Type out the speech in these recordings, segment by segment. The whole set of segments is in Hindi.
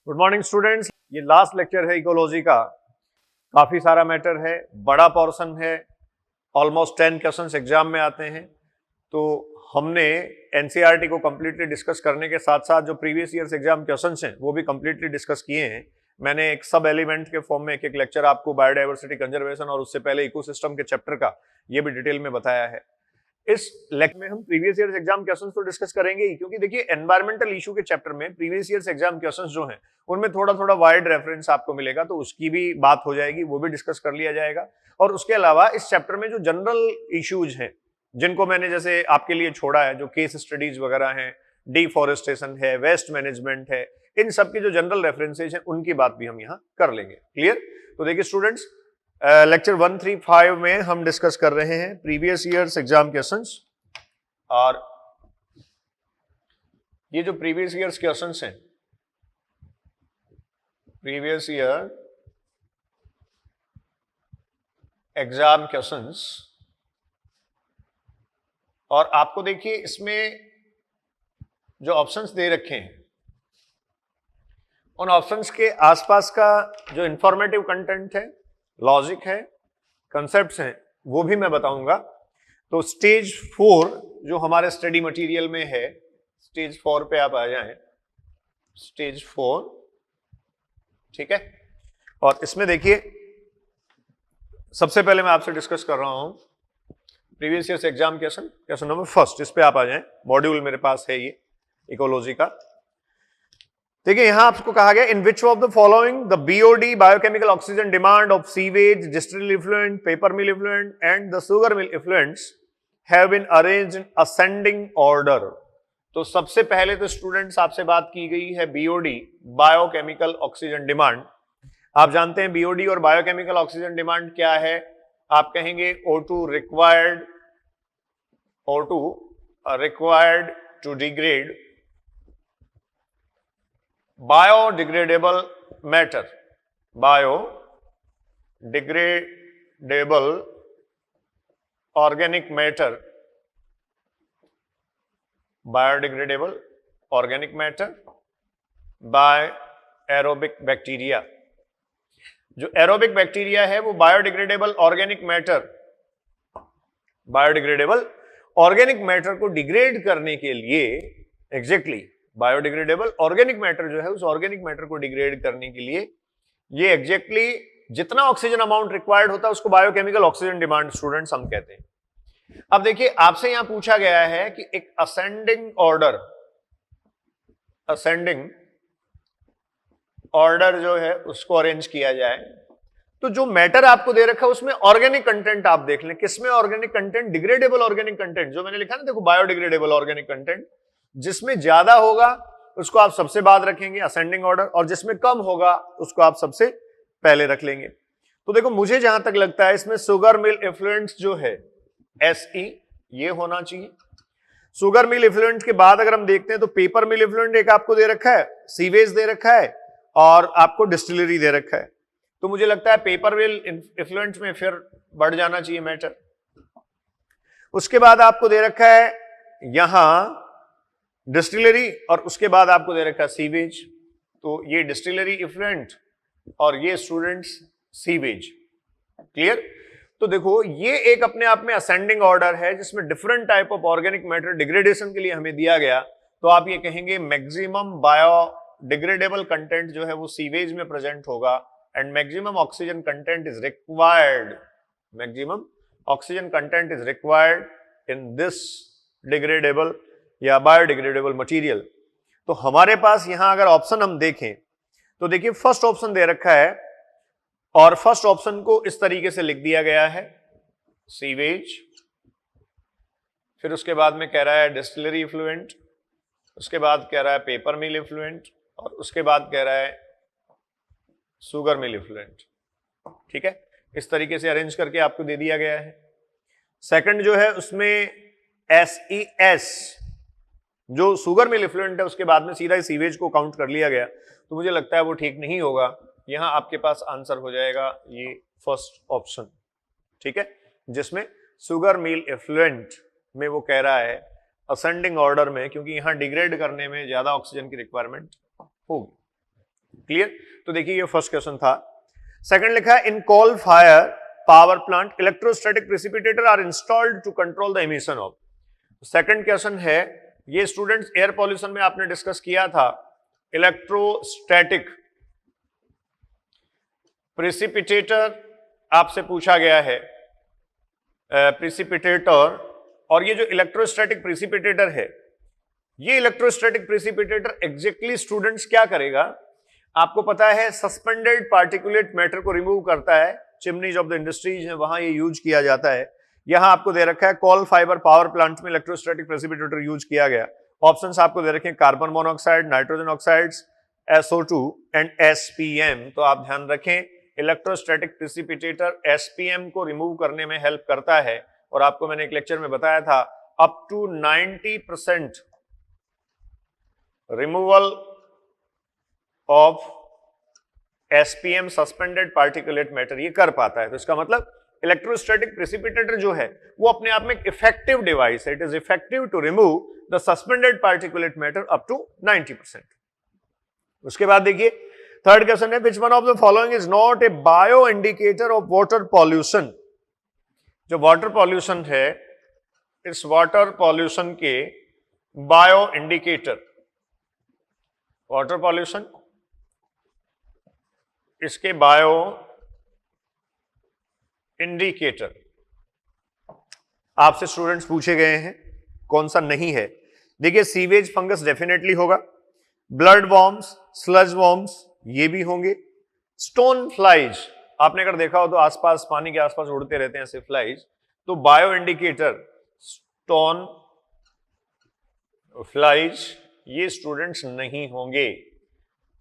गुड मॉर्निंग स्टूडेंट्स, ये लास्ट लेक्चर है इकोलॉजी का। काफी सारा मैटर है, बड़ा पोर्शन है, ऑलमोस्ट 10 क्वेश्चंस एग्जाम में आते हैं। तो हमने एनसीईआरटी को कंप्लीटली डिस्कस करने के साथ साथ जो प्रीवियस ईयर्स एग्जाम क्वेश्चंस हैं वो भी कंप्लीटली डिस्कस किए हैं। मैंने एक सब एलिमेंट के फॉर्म में एक लेक्चर आपको बायोडाइवर्सिटी कंजर्वेशन और उससे पहले इकोसिस्टम के चैप्टर का ये भी डिटेल में बताया है। इस लेक्चर में हम प्रीवियस ईयर्स एग्जाम क्वेश्चंस तो डिस्कस करेंगे ही, क्योंकि देखिए एनवायरमेंटल इशू के चैप्टर में प्रीवियस ईयर्स एग्जाम क्वेश्चंस जो हैं उनमें थोड़ा थोड़ा वाइड रेफरेंस आपको मिलेगा, तो उसकी भी बात हो जाएगी, वो भी डिस्कस कर लिया जाएगा। और उसके अलावा इस चैप्टर में जो जनरल इश्यूज हैं जिनको मैंने जैसे आपके लिए छोड़ा है, जो केस स्टडीज वगैरह हैं, डिफॉरेस्टेशन है, वेस्ट मैनेजमेंट है, इन सब की जो जनरल रेफरेंसेज हैं उनकी बात भी हम यहाँ कर लेंगे। क्लियर? तो देखिए स्टूडेंट्स, लेक्चर 135 में हम डिस्कस कर रहे हैं प्रीवियस ईयर्स एग्जाम क्वेश्चंस। और ये जो प्रीवियस ईयर्स क्वेश्चंस हैं, प्रीवियस ईयर एग्जाम क्वेश्चंस, और आपको देखिए इसमें जो ऑप्शंस दे रखे हैं उन ऑप्शंस के आसपास का जो इंफॉर्मेटिव कंटेंट है, लॉजिक है, कंसेप्ट्स हैं, वो भी मैं बताऊंगा। तो स्टेज 4 जो हमारे स्टडी मटेरियल में है, स्टेज 4 पे आप आ जाएं, स्टेज 4, ठीक है। और इसमें देखिए सबसे पहले मैं आपसे डिस्कस कर रहा हूं previous years exam question number first. इस पे आप आ जाएं, मॉड्यूल मेरे पास है ये इकोलॉजी का। देखिए यहां आपको कहा गया, in which of the following the BOD biochemical oxygen demand of sewage, distil effluent, paper mill effluent and the sugar mill effluents have been arranged in ascending order. तो सबसे पहले तो स्टूडेंट्स आपसे बात की गई है बीओडी, बायोकेमिकल ऑक्सीजन डिमांड। आप जानते हैं बीओडी और बायोकेमिकल ऑक्सीजन डिमांड क्या है। आप कहेंगे O2 required, O2 required to degrade biodegradable matter, biodegradable organic matter, biodegradable organic matter by aerobic bacteria. जो एरोबिक बैक्टीरिया है वो biodegradable organic matter, biodegradable organic matter को डिग्रेड करने के लिए, एग्जैक्टली बायोडिग्रेडेबल ऑर्गेनिक मैटर जो है उस ऑर्गेनिक मैटर को डिग्रेड करने के लिए ये एग्जैक्टली जितना ऑक्सीजन अमाउंट रिक्वायर्ड होता है उसको बायोकेमिकल ऑक्सीजन डिमांड स्टूडेंट्स हम कहते हैं। अब देखिए आपसे यहां पूछा गया है कि एक असेंडिंग ऑर्डर, असेंडिंग ऑर्डर जो है उसको अरेंज किया जाए। तो जो मैटर आपको दे रखा है उसमें ऑर्गेनिक कंटेंट आप देख लें, किसमें organic content, degradable organic content जो मैंने लिखा ना, देखो बायोडिग्रेडेबल ऑर्गेनिक कंटेंट, जिसमें ज्यादा होगा उसको आप सबसे बाद रखेंगे असेंडिंग ऑर्डर, और जिसमें कम होगा उसको आप सबसे पहले रख लेंगे। तो देखो मुझे जहां तक लगता है इसमें शुगर मिल इफ्लुएंट्स जो है SE ये होना चाहिए। शुगर मिल इफ्लुएंट के बाद अगर हम देखते हैं तो पेपर मिल इफ्लुएंट एक आपको दे रखा है, सीवेज दे रखा है और आपको डिस्टिलरी दे रखा है। तो मुझे लगता है पेपर मिल इफ्लुएंट में फिर बढ़ जाना चाहिए मैटर। उसके बाद आपको दे रखा है यहां डिस्टिलरी और उसके बाद आपको दे रखा है सीवेज। तो ये डिस्टिलरी इफ्लुएंट और ये स्टूडेंट्स सीवेज। क्लियर? तो देखो ये एक अपने आप में असेंडिंग ऑर्डर है जिसमें different type of organic matter degradation के लिए हमें दिया गया। तो आप ये कहेंगे मैक्सिमम बायोडिग्रेडेबल कंटेंट जो है वो सीवेज में प्रेजेंट होगा and maximum oxygen content is required, maximum oxygen content is required in this degradable या बायोडिग्रेडेबल मटेरियल। तो हमारे पास यहां अगर ऑप्शन हम देखें तो देखिए फर्स्ट ऑप्शन दे रखा है और फर्स्ट ऑप्शन को इस तरीके से लिख दिया गया है सीवेज, फिर उसके बाद में कह रहा है डिस्टिलरी इफ्लुएंट, उसके बाद कह रहा है पेपर मिल इफ्लुएंट और उसके बाद कह रहा है शुगर मिल इफ्लुएंट। ठीक है, इस तरीके से अरेंज करके आपको दे दिया गया है। सेकंड जो है उसमें SES जो शुगर मिल इफ्लुएंट है उसके बाद में सीधा सीवेज को काउंट कर लिया गया, तो मुझे लगता है वो ठीक नहीं होगा। यहां आपके पास आंसर हो जाएगा ये फर्स्ट ऑप्शन, ठीक है, जिसमें शुगर मिल इफ्लुएंट में वो कह रहा है असेंडिंग ऑर्डर में, क्योंकि यहां डिग्रेड करने में ज्यादा ऑक्सीजन की रिक्वायरमेंट होगी। क्लियर? तो देखिए ये फर्स्ट क्वेश्चन था। सेकंड लिखा है in coal fire power plant electrostatic precipitator are installed to control the emission of. Second question है, ये स्टूडेंट्स एयर पॉल्यूशन में आपने डिस्कस किया था, इलेक्ट्रोस्टैटिक प्रेसिपिटेटर आपसे पूछा गया है, प्रेसिपिटेटर, और ये जो इलेक्ट्रोस्टैटिक प्रेसिपिटेटर है, ये इलेक्ट्रोस्टैटिक प्रेसिपिटेटर एग्जैक्टली स्टूडेंट्स क्या करेगा? आपको पता है सस्पेंडेड पार्टिकुलेट मैटर को रिमूव करता है, चिमनीज ऑफ द इंडस्ट्रीज है वहां ये यूज किया जाता है। यहां आपको दे रखा है कोल फाइबर पावर प्लांट में इलेक्ट्रोस्टैटिक प्रेसिपिटेटर यूज किया गया। ऑप्शंस आपको दे रखे हैं carbon monoxide, nitrogen oxides, SO2 and SPM। तो आप ध्यान रखें इलेक्ट्रोस्टैटिक प्रेसिपिटेटर SPM को रिमूव करने में हेल्प करता है, और आपको मैंने एक लेक्चर में बताया था up to 90% removal of SPM suspended particulate matter ये कर पाता है। तो इसका मतलब इलेक्ट्रोस्टैटिक प्रेसिपिटेटर जो है वो अपने आप में एक इफेक्टिव डिवाइस है। It is effective to remove the suspended particulate matter up to 90%। उसके बाद देखिए थर्ड क्वेश्चन है which one of the following is not a bio indicator of water pollution. जो वाटर पॉल्यूशन है, इस वाटर पॉल्यूशन के बायो इंडिकेटर, वाटर पॉल्यूशन इसके बायो इंडिकेटर आपसे स्टूडेंट्स पूछे गए हैं, कौन सा नहीं है? देखिए सीवेज फंगस डेफिनेटली होगा, ब्लड वॉर्म्स, स्लज वॉर्म्स ये भी होंगे, स्टोन फ्लाइज आपने अगर देखा हो तो आसपास पानी के आसपास उड़ते रहते हैं ऐसे फ्लाइज, तो बायो इंडिकेटर स्टोन फ्लाइज ये स्टूडेंट्स नहीं होंगे।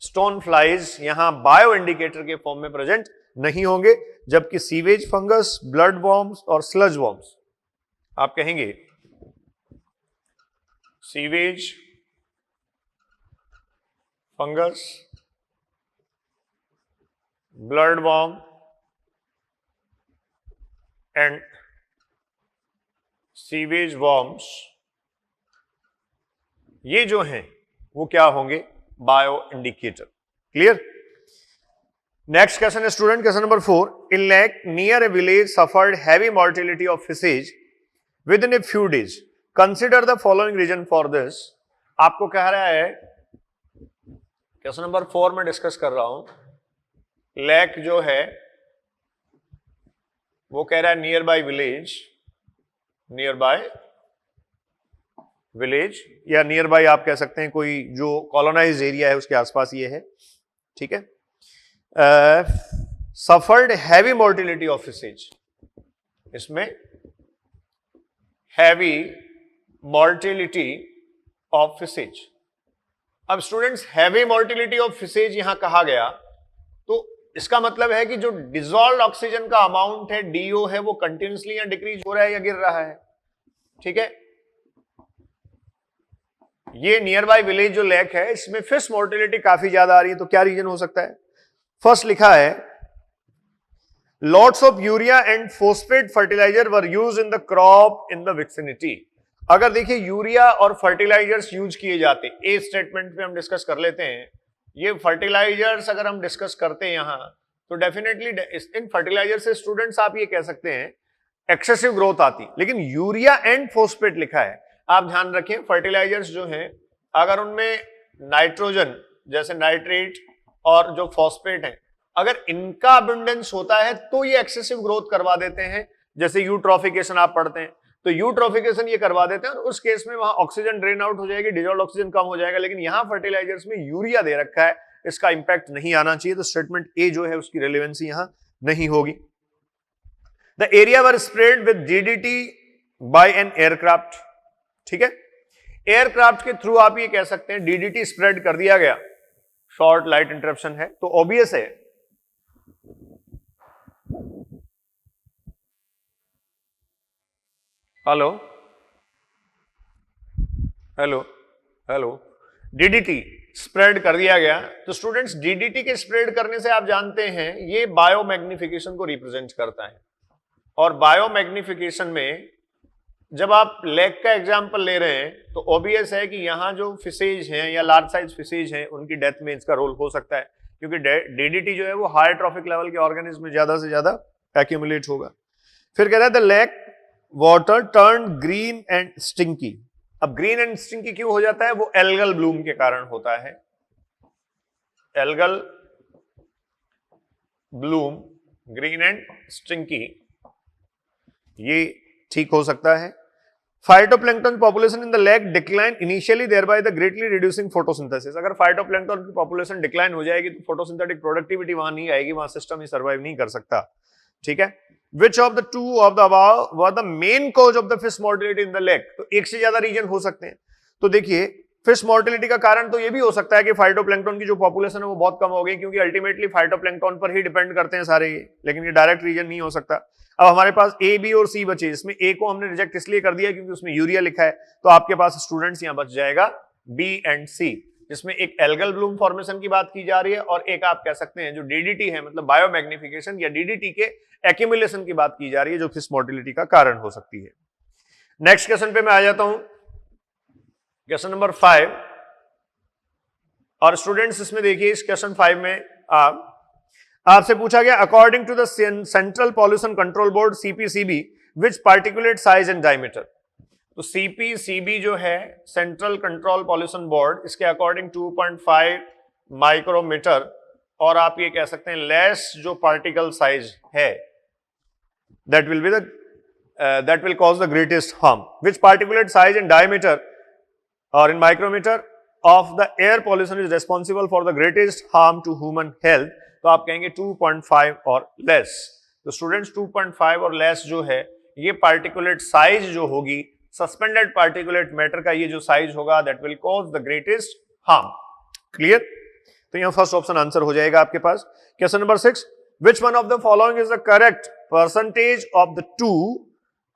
स्टोन फ्लाइज यहां बायो इंडिकेटर के फॉर्म में प्रेजेंट नहीं होंगे, जबकि सीवेज फंगस, ब्लड वॉर्म्स और स्लज वॉर्म्स आप कहेंगे sewage fungus, blood worm and sewage worms ये जो हैं वो क्या होंगे? Bio indicator. Clear? Next question है student, question number 4, in lake near a village suffered heavy mortality of fishes with in a few days, consider the following reason for this. आपको कह रहा है, क्वेश्चन नंबर 4 में डिस्कस कर रहा हूं, लेक जो है वो कह रहा है near by village, near by village या नियर बाय आप कह सकते हैं कोई जो कॉलोनाइज्ड एरिया है उसके आसपास ये है, ठीक है। Suffered heavy mortality of fishes, इसमें हैवी मोर्टिलिटी ऑफ फिशेज। अब students heavy mortality of fishes यहां कहा गया तो इसका मतलब है कि जो डिसॉल्व्ड ऑक्सीजन का अमाउंट है DO है वो कंटिन्यूसली या डिक्रीज हो रहा है या गिर रहा है, ठीक है। ये नियर बाय विलेज जो लेक है इसमें फिश मोर्टिलिटी काफी ज्यादा आ रही है, तो क्या रीजन हो सकता है? फर्स्ट लिखा है lots of urea and phosphate fertiliser were use in the crop in the vicinity. अगर देखिए यूरिया और फर्टिलाइजर्स यूज किए जाते, ए स्टेटमेंट में हम डिस्कस कर लेते हैं, ये फर्टिलाइजर्स अगर हम डिस्कस करते हैं यहां तो डेफिनेटली इन फर्टिलाइजर से स्टूडेंट्स आप ये कह सकते हैं एक्सेसिव ग्रोथ आती, लेकिन यूरिया एंड फोस्फेट लिखा है। आप ध्यान रखें फर्टिलाइजर्स जो हैं अगर उनमें नाइट्रोजन जैसे नाइट्रेट और जो फॉस्फेट है अगर इनका अबंडेंस होता है तो ये एक्सेसिव ग्रोथ करवा देते हैं। जैसे यूट्रोफिकेशन आप पढ़ते हैं तो यूट्रोफिकेशन ये करवा देते हैं और उस केस में वहां ऑक्सीजन ड्रेन आउट हो जाएगी, डिजॉल्व्ड ऑक्सीजन कम हो जाएगा, लेकिन यहां फर्टिलाइजर्स में यूरिया दे रखा है, इसका इंपैक्ट नहीं आना चाहिए, तो स्टेटमेंट ए जो है उसकी रेलेवेंसी यहां नहीं होगी। The area were spread with DDT by an aircraft, ठीक है, एयरक्राफ्ट के थ्रू आप ये कह सकते हैं DDT स्प्रेड कर दिया गया, शॉर्ट लाइट इंटरप्शन है, तो ऑब्वियस है hello hello hello DDT spread कर दिया गया। तो स्टूडेंट्स DDT के स्प्रेड करने से आप जानते हैं ये बायोमैग्निफिकेशन को रिप्रेजेंट करता है, और बायोमैग्निफिकेशन में जब आप लेक का एग्जांपल ले रहे हैं तो ऑब्वियस है कि यहां जो फिशेज हैं या लार्ज साइज फिशेज हैं उनकी डेथ में इसका रोल हो सकता है। क्योंकि डीडीटी जो है वो हाई ट्रॉफिक लेवल के ऑर्गेनिज्म में ज्यादा से ज्यादा एक्यूमुलेट होगा। फिर कह रहा है the lake water turn green and stinky. अब ग्रीन एंड स्टिंकी क्यों हो जाता है? वो एल्गल ब्लूम के कारण होता है। Algal Bloom, green and stinky, ये ठीक हो सकता है। Phytoplankton population in the lake decline initially thereby the greatly reducing photosynthesis. अगर फाइटोप्लैंक्टन की पॉपुलेशन डिक्लाइन हो जाएगी तो फोटोसिंथेटिक प्रोडक्टिविटी वहां नहीं आएगी, वहां सिस्टम ही सर्वाइव नहीं कर सकता। ठीक है। Which of the two of the above were the main cause of the fish mortality in the lake? तो एक से ज्यादा रीजन हो सकते हैं। तो देखिए फिश मोर्टिलिटी का कारण तो ये भी हो सकता है कि फाइटोप्लैंक्टन की जो पॉपुलेशन है वो बहुत कम हो गई, क्योंकि अल्टीमेटली फाइटोप्लैंक्टन पर ही डिपेंड करते हैं सारे, लेकिन ये डायरेक्ट रीजन नहीं हो सकता। अब हमारे पास ए, बी और सी बचे। इसमें ए को हमने रिजेक्ट इसलिए कर दिया क्योंकि उसमें यूरिया लिखा है, तो आपके पास स्टूडेंट्स यहां बच जाएगा बी एंड सी, जिसमें एक एल्गल ब्लूम फॉर्मेशन की बात की जा रही है और एक आप कह सकते हैं जो डीडीटी है, मतलब बायोमैग्निफिकेशन या डीडीटी के एक्यूमुलेशन की बात की जा रही है, जो फिश मोर्टिलिटी का कारण हो सकती है। नेक्स्ट क्वेश्चन पे मैं आ जाता हूं, क्वेश्चन नंबर 5। और स्टूडेंट्स इसमें देखिए, इस क्वेश्चन 5 में आपसे पूछा गया according to the central pollution control board CPCB which particulate size and diameter. तो सीपीसीबी जो है सेंट्रल कंट्रोल पॉल्यूशन बोर्ड, इसके अकॉर्डिंग 2.5 माइक्रोमीटर और आप ये कह सकते हैं लेस जो पार्टिकल साइज है that will cause the greatest harm. Which particulate size and diameter or in micrometer of the air pollution is responsible for the greatest harm to human health? तो आप कहेंगे 2.5 और less। तो स्टूडेंट्स 2.5 और less जो है ये पार्टिकुलेट साइज जो होगी, सस्पेंडेड पार्टिकुलेट मैटर का ये जो साइज होगा, that will cause the greatest harm। Clear? तो यहां फर्स्ट ऑप्शन आंसर हो जाएगा आपके पास। Question number 6, which one of the following is the correct percentage of the 2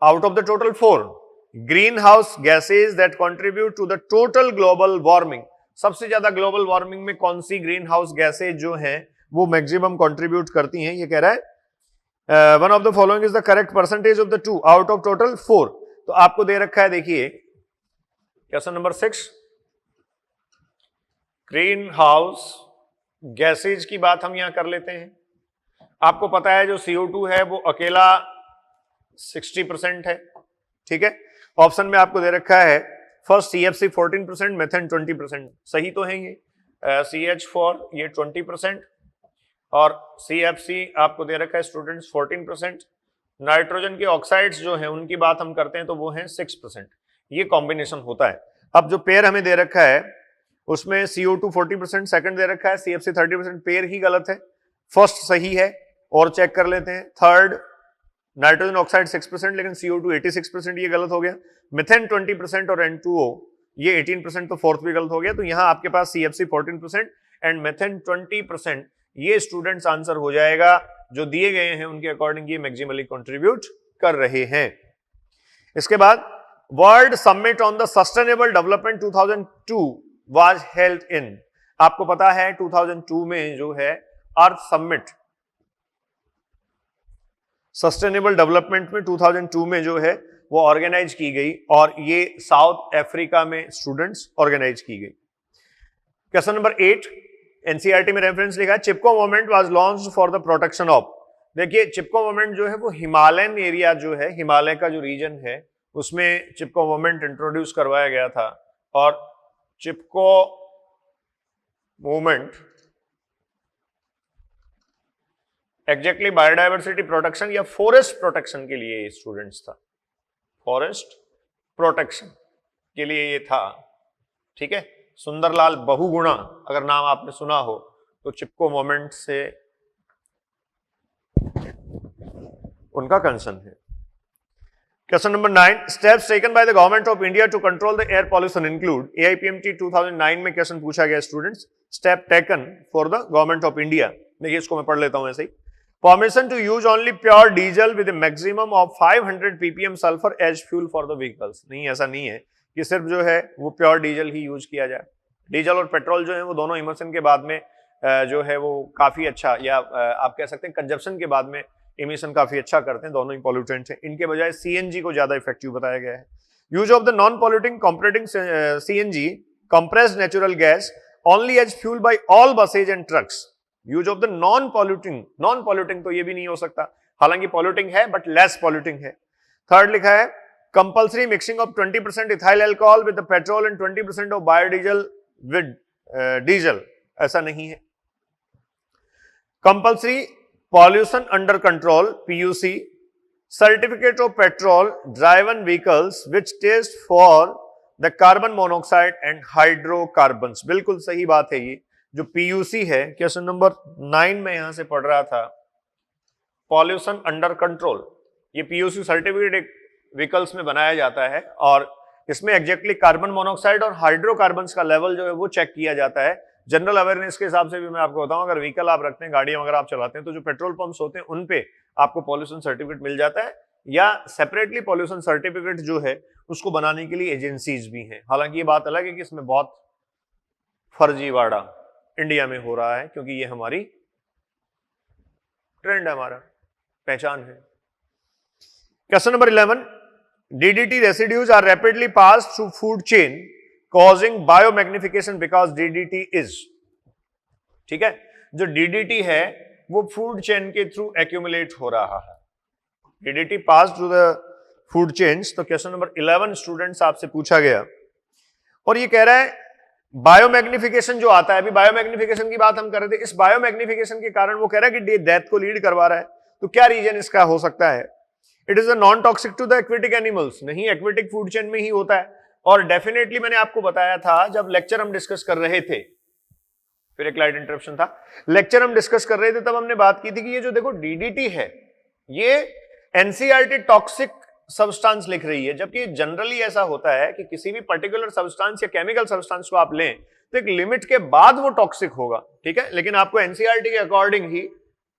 out of the total 4 greenhouse gases that contribute to the total global warming? सबसे ज्यादा ग्लोबल वार्मिंग में कौन सी ग्रीन हाउस गैसेज जो हैं वो मैक्सिमम कंट्रीब्यूट करती हैं? ये कह रहा है one of the following is the correct percentage of the 2 out of total 4। तो आपको दे रखा है, देखिए question number 6, green house gases की बात हम यहां कर लेते हैं। आपको पता है जो CO2 है वो अकेला 60% है। ठीक है। ऑप्शन में आपको दे रखा है फर्स्ट CFC 14%, मेथेन 20%। सही तो है ये। CH4 ये 20% और CFC आपको दे रखा है स्टूडेंट्स 14%। नाइट्रोजन के ऑक्साइड्स जो हैं उनकी बात हम करते हैं तो वो हैं 6%। ये कॉम्बिनेशन होता है। अब जो पेयर हमें दे रखा है उसमें CO2 40%, सेकंड दे रखा है CFC 30%। पेयर ही गलत है, फर्स्ट सही है और चेक कर लेते हैं। थर्ड नाइट्रोजन ऑक्साइड 6%, लेकिन CO2 86%, ये गलत हो गया। मिथेन 20% और N2O ये 18%, तो फोर्थ भी गलत हो गया। तो यहां आपके पास CFC 14% एंड मिथेन 20%, ये स्टूडेंट्स आंसर हो जाएगा जो दिए गए हैं उनके अकॉर्डिंग ये मैक्सिमली कंट्रीब्यूट कर रहे हैं। इसके बाद world summit on the sustainable development 2002 was held in. आपको पता है 2002 में जो है अर्थ समिट सस्टेनेबल डेवलपमेंट में 2002 में जो है वो ऑर्गेनाइज की गई और ये साउथ अफ्रीका में स्टूडेंट्स ऑर्गेनाइज की गई। क्वेश्चन नंबर 8, एनसीईआरटी में रेफरेंस लिखा है Chipko movement was launched for the protection of. देखिए चिपको मूवमेंट जो है वो हिमालयन एरिया जो है, हिमालय का जो रीजन है उसमें चिपको मूवमेंट इंट्रोड्यूस करवाया गया था। और चिपको मूवमेंट एग्जैक्टली बायोडायवर्सिटी प्रोटेक्शन या फॉरेस्ट प्रोटेक्शन के लिए स्टूडेंट्स था, फॉरेस्ट प्रोटेक्शन के लिए ये था। ठीक है। सुंदरलाल बहुगुणा अगर नाम आपने सुना हो तो चिपको मूवमेंट से उनका कंसर्न है। Question number 9, steps taken by the government of India to control the air pollution include. AIPMT 2009 में क्वेश्चन पूछा गया students, step taken for the government of India. देखिए इसको मैं पढ़ लेता हूं ऐसे ही। Permission to use only pure diesel with maximum of 500 ppm sulphur as fuel for the vehicles. नहीं, ऐसा नहीं है कि सिर्फ जो है वो प्योर डीजल ही यूज किया जाए। डीजल और पेट्रोल जो है वो दोनों इमर्शन के बाद में जो है वो काफी अच्छा, या आप कह सकते हैं कंजप्शन के बाद में इमिशन काफी अच्छा करते हैं, दोनों ही पॉल्यूटेंट हैं। इनके बजाय CNG को ज्यादा इफेक्टिव बताया गया है। Use of the non polluting कंप्रेटिंग CNG compressed natural gas only as fuel by all buses and trucks. Use of the non polluting तो ये भी नहीं हो सकता, हालांकि पॉल्यूटिंग है बट लेस पॉल्यूटिंग है। थर्ड लिखा है compulsory mixing of 20% ethyl alcohol with petrol and 20% of biodiesel with diesel, ऐसा नहीं है। Compulsory pollution under control PUC certificate of petrol driven vehicles which test for the carbon monoxide and hydrocarbons, बिल्कुल सही बात है। ये जो PUC है, क्वेश्चन नंबर 9 में यहां से पढ़ रहा था, पॉल्यूशन अंडर कंट्रोल, ये PUC सर्टिफिकेट व्हीकल्स में बनाया जाता है और इसमें एग्जैक्टली कार्बन मोनोऑक्साइड और हाइड्रोकार्बन्स का लेवल जो है वो चेक किया जाता है। जनरल अवेयरनेस के हिसाब से भी मैं आपको बताऊं, अगर व्हीकल आप रखते हैं, गाड़ियां वगैरह आप चलाते हैं, तो जो पेट्रोल पंप्स होते हैं उन पे आपको पॉल्यूशन सर्टिफिकेट मिल जाता है, या सेपरेटली पॉल्यूशन सर्टिफिकेट जो है उसको बनाने के लिए एजेंसीज भी हैं। हालांकि ये बात अलग है कि इसमें बहुत फर्जीवाड़ा इंडिया में हो रहा है, क्योंकि ये हमारी ट्रेंड है, हमारा पहचान है। Question number 11, DDT residues are rapidly passed through food chain causing biomagnification because DDT is, ठीक है, जो DDT है वो फूड चेन के थ्रू एक्यूमुलेट हो रहा है। DDT pass through the food chains. तो क्वेश्चन नंबर 11 स्टूडेंट्स आपसे पूछा गया और ये कह रहा है बायोमैग्निफिकेशन जो आता है, अभी बायोमैग्निफिकेशन की बात हम कर रहे थे, इस बायोमैग्निफिकेशन के कारण वो कह रहा है कि डेथ को लीड करवा रहा है। तो क्या रीजन इसका हो सकता है? It is a non toxic to the aquatic animals, नहीं, एक्वेटिक फूड चेन में ही होता है। और डेफिनेटली मैंने आपको बताया था जब लेक्चर हम डिस्कस कर रहे थे, फिर एक लाइट इंटरप्शन था, लेक्चर हम डिस्कस कर रहे थे तब हमने बात की थी कि ये जो देखो DDT है ये एनसीईआरटी टॉक्सिक सब्सटेंस लिख रही है, जबकि जनरली ऐसा होता है कि किसी भी पर्टिकुलर सब्सटेंस या केमिकल सब्सटेंस को आप लें तो एक लिमिट के बाद वो टॉक्सिक होगा, ठीक है, लेकिन आपको एनसीईआरटी के अकॉर्डिंग ही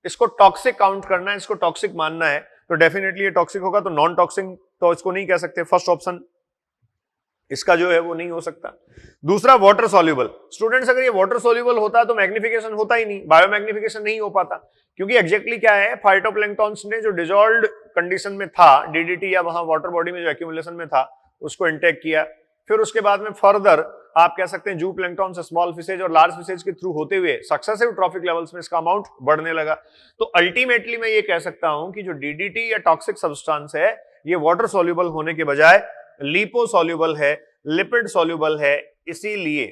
इसको टॉक्सिक काउंट करना है, इसको टॉक्सिक मानना है, तो डेफिनेटली ये टॉक्सिक होगा। तो नॉन टॉक्सिक तो इसको नहीं कह सकते, फर्स्ट ऑप्शन इसका जो है वो नहीं हो सकता। दूसरा वाटर सॉल्युबल, स्टूडेंट्स अगर ये वाटर सॉल्युबल होता तो मैग्निफिकेशन होता ही नहीं, बायोमैग्निफिकेशन नहीं हो पाता, क्योंकि एग्जैक्टली क्या है, फाइटोप्लैंक्टन्स ने जो डिजॉल्व्ड कंडीशन में था DDT या वहां वाटर बॉडी में जो एक्यूमुलेशन में था उसको इंटेक किया, फिर उसके बाद में फर्दर आप कह सकते हैं जू प्लैंक्टन से स्मॉल फिशेज और लार्ज फिशेज के थ्रू होते हुए सक्सेसिव ट्रॉफिक लेवल्स में इसका अमाउंट बढ़ने लगा। तो अल्टीमेटली मैं ये कह सकता हूं कि जो DDT या टॉक्सिक सब्सटेंस है ये वाटर सॉल्युबल होने के बजाय लिपो सॉल्युबल है, लिपिड सॉल्युबल है, इसीलिए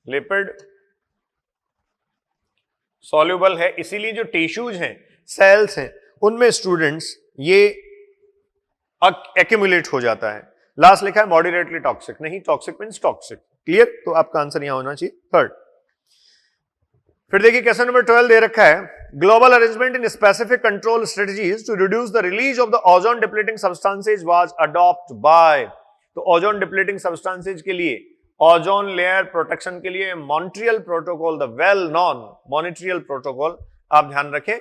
लिपिड सॉल्युबल है, इसीलिए जो टिश्यूज हैं, सेल्स हैं, उनमें स्टूडेंट्स ये एक्यूमुलेट हो जाता है। लास्ट लिखा है मॉडरेटली टॉक्सिक, नहीं, टॉक्सिक मींस टॉक्सिक, क्लियर? तो आपका आंसर यहां होना चाहिए थर्ड। फिर देखिए क्वेश्चन नंबर 12 दे रखा है, global arrangement in specific control strategies to reduce the release of the ozone depleting substances was adopt by. तो ओजोन डिप्लीटिंग सब्सटेंसेज के लिए, ओजोन लेयर प्रोटेक्शन के लिए Montreal protocol, the well known Montreal protocol, आप ध्यान रखें,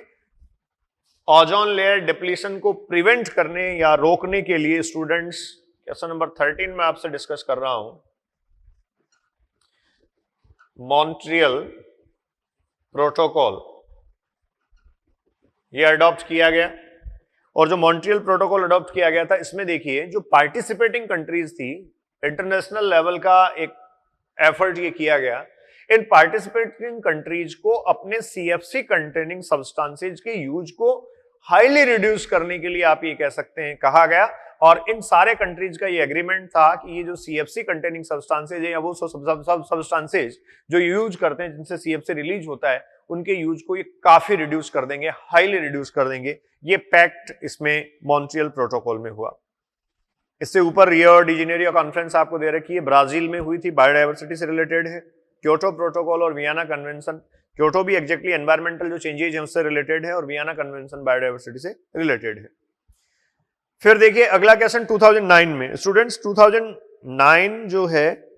ओजोन लेयर डिप्लीशन को प्रिवेंट करने या रोकने के लिए स्टूडेंट्स क्वेश्चन नंबर 13 में आपसे डिस्कस कर रहा हूं, मॉन्ट्रियल प्रोटोकॉल ये अडॉप्ट किया गया। और जो मॉन्ट्रियल प्रोटोकॉल अडॉप्ट किया गया था, इसमें देखिए जो पार्टिसिपेटिंग कंट्रीज थी, इंटरनेशनल लेवल का एक एफर्ट ये किया गया, इन पार्टिसिपेटिंग कंट्रीज को अपने CFC कंटेनिंग सब्सटेंसेज के यूज को हाईली रिड्यूस करने के लिए आप ये कह सकते हैं कहा गया। और इन सारे कंट्रीज का ये एग्रीमेंट था कि ये जो CFC कंटेनिंग सब्सटेंसेज है या वो सब्सटेंसेज जो यूज करते हैं जिनसे CFC रिलीज होता है, उनके यूज को ये काफी रिड्यूस कर देंगे, हाईली रिड्यूस कर देंगे। ये पैक्ट इसमें मॉन्ट्रियल प्रोटोकॉल में हुआ। इससे ऊपर रियो डी जेनेरियो कॉन्फ्रेंस आपको दे रखी है, ब्राजील में हुई थी, बायोडाइवर्सिटी से रिलेटेड है। क्योटो प्रोटोकॉल और वियना कन्वेंशन, क्योटो भी एग्जैक्टली एनवायरमेंटल जो चेंजेज है उससे रिलेटेड है और वियना कन्वेंशन बायोडाइवर्सिटी से रिलेटेड है। फिर देखिए अगला क्वेश्चन 2009 में, स्टूडेंट्स 2009 जो है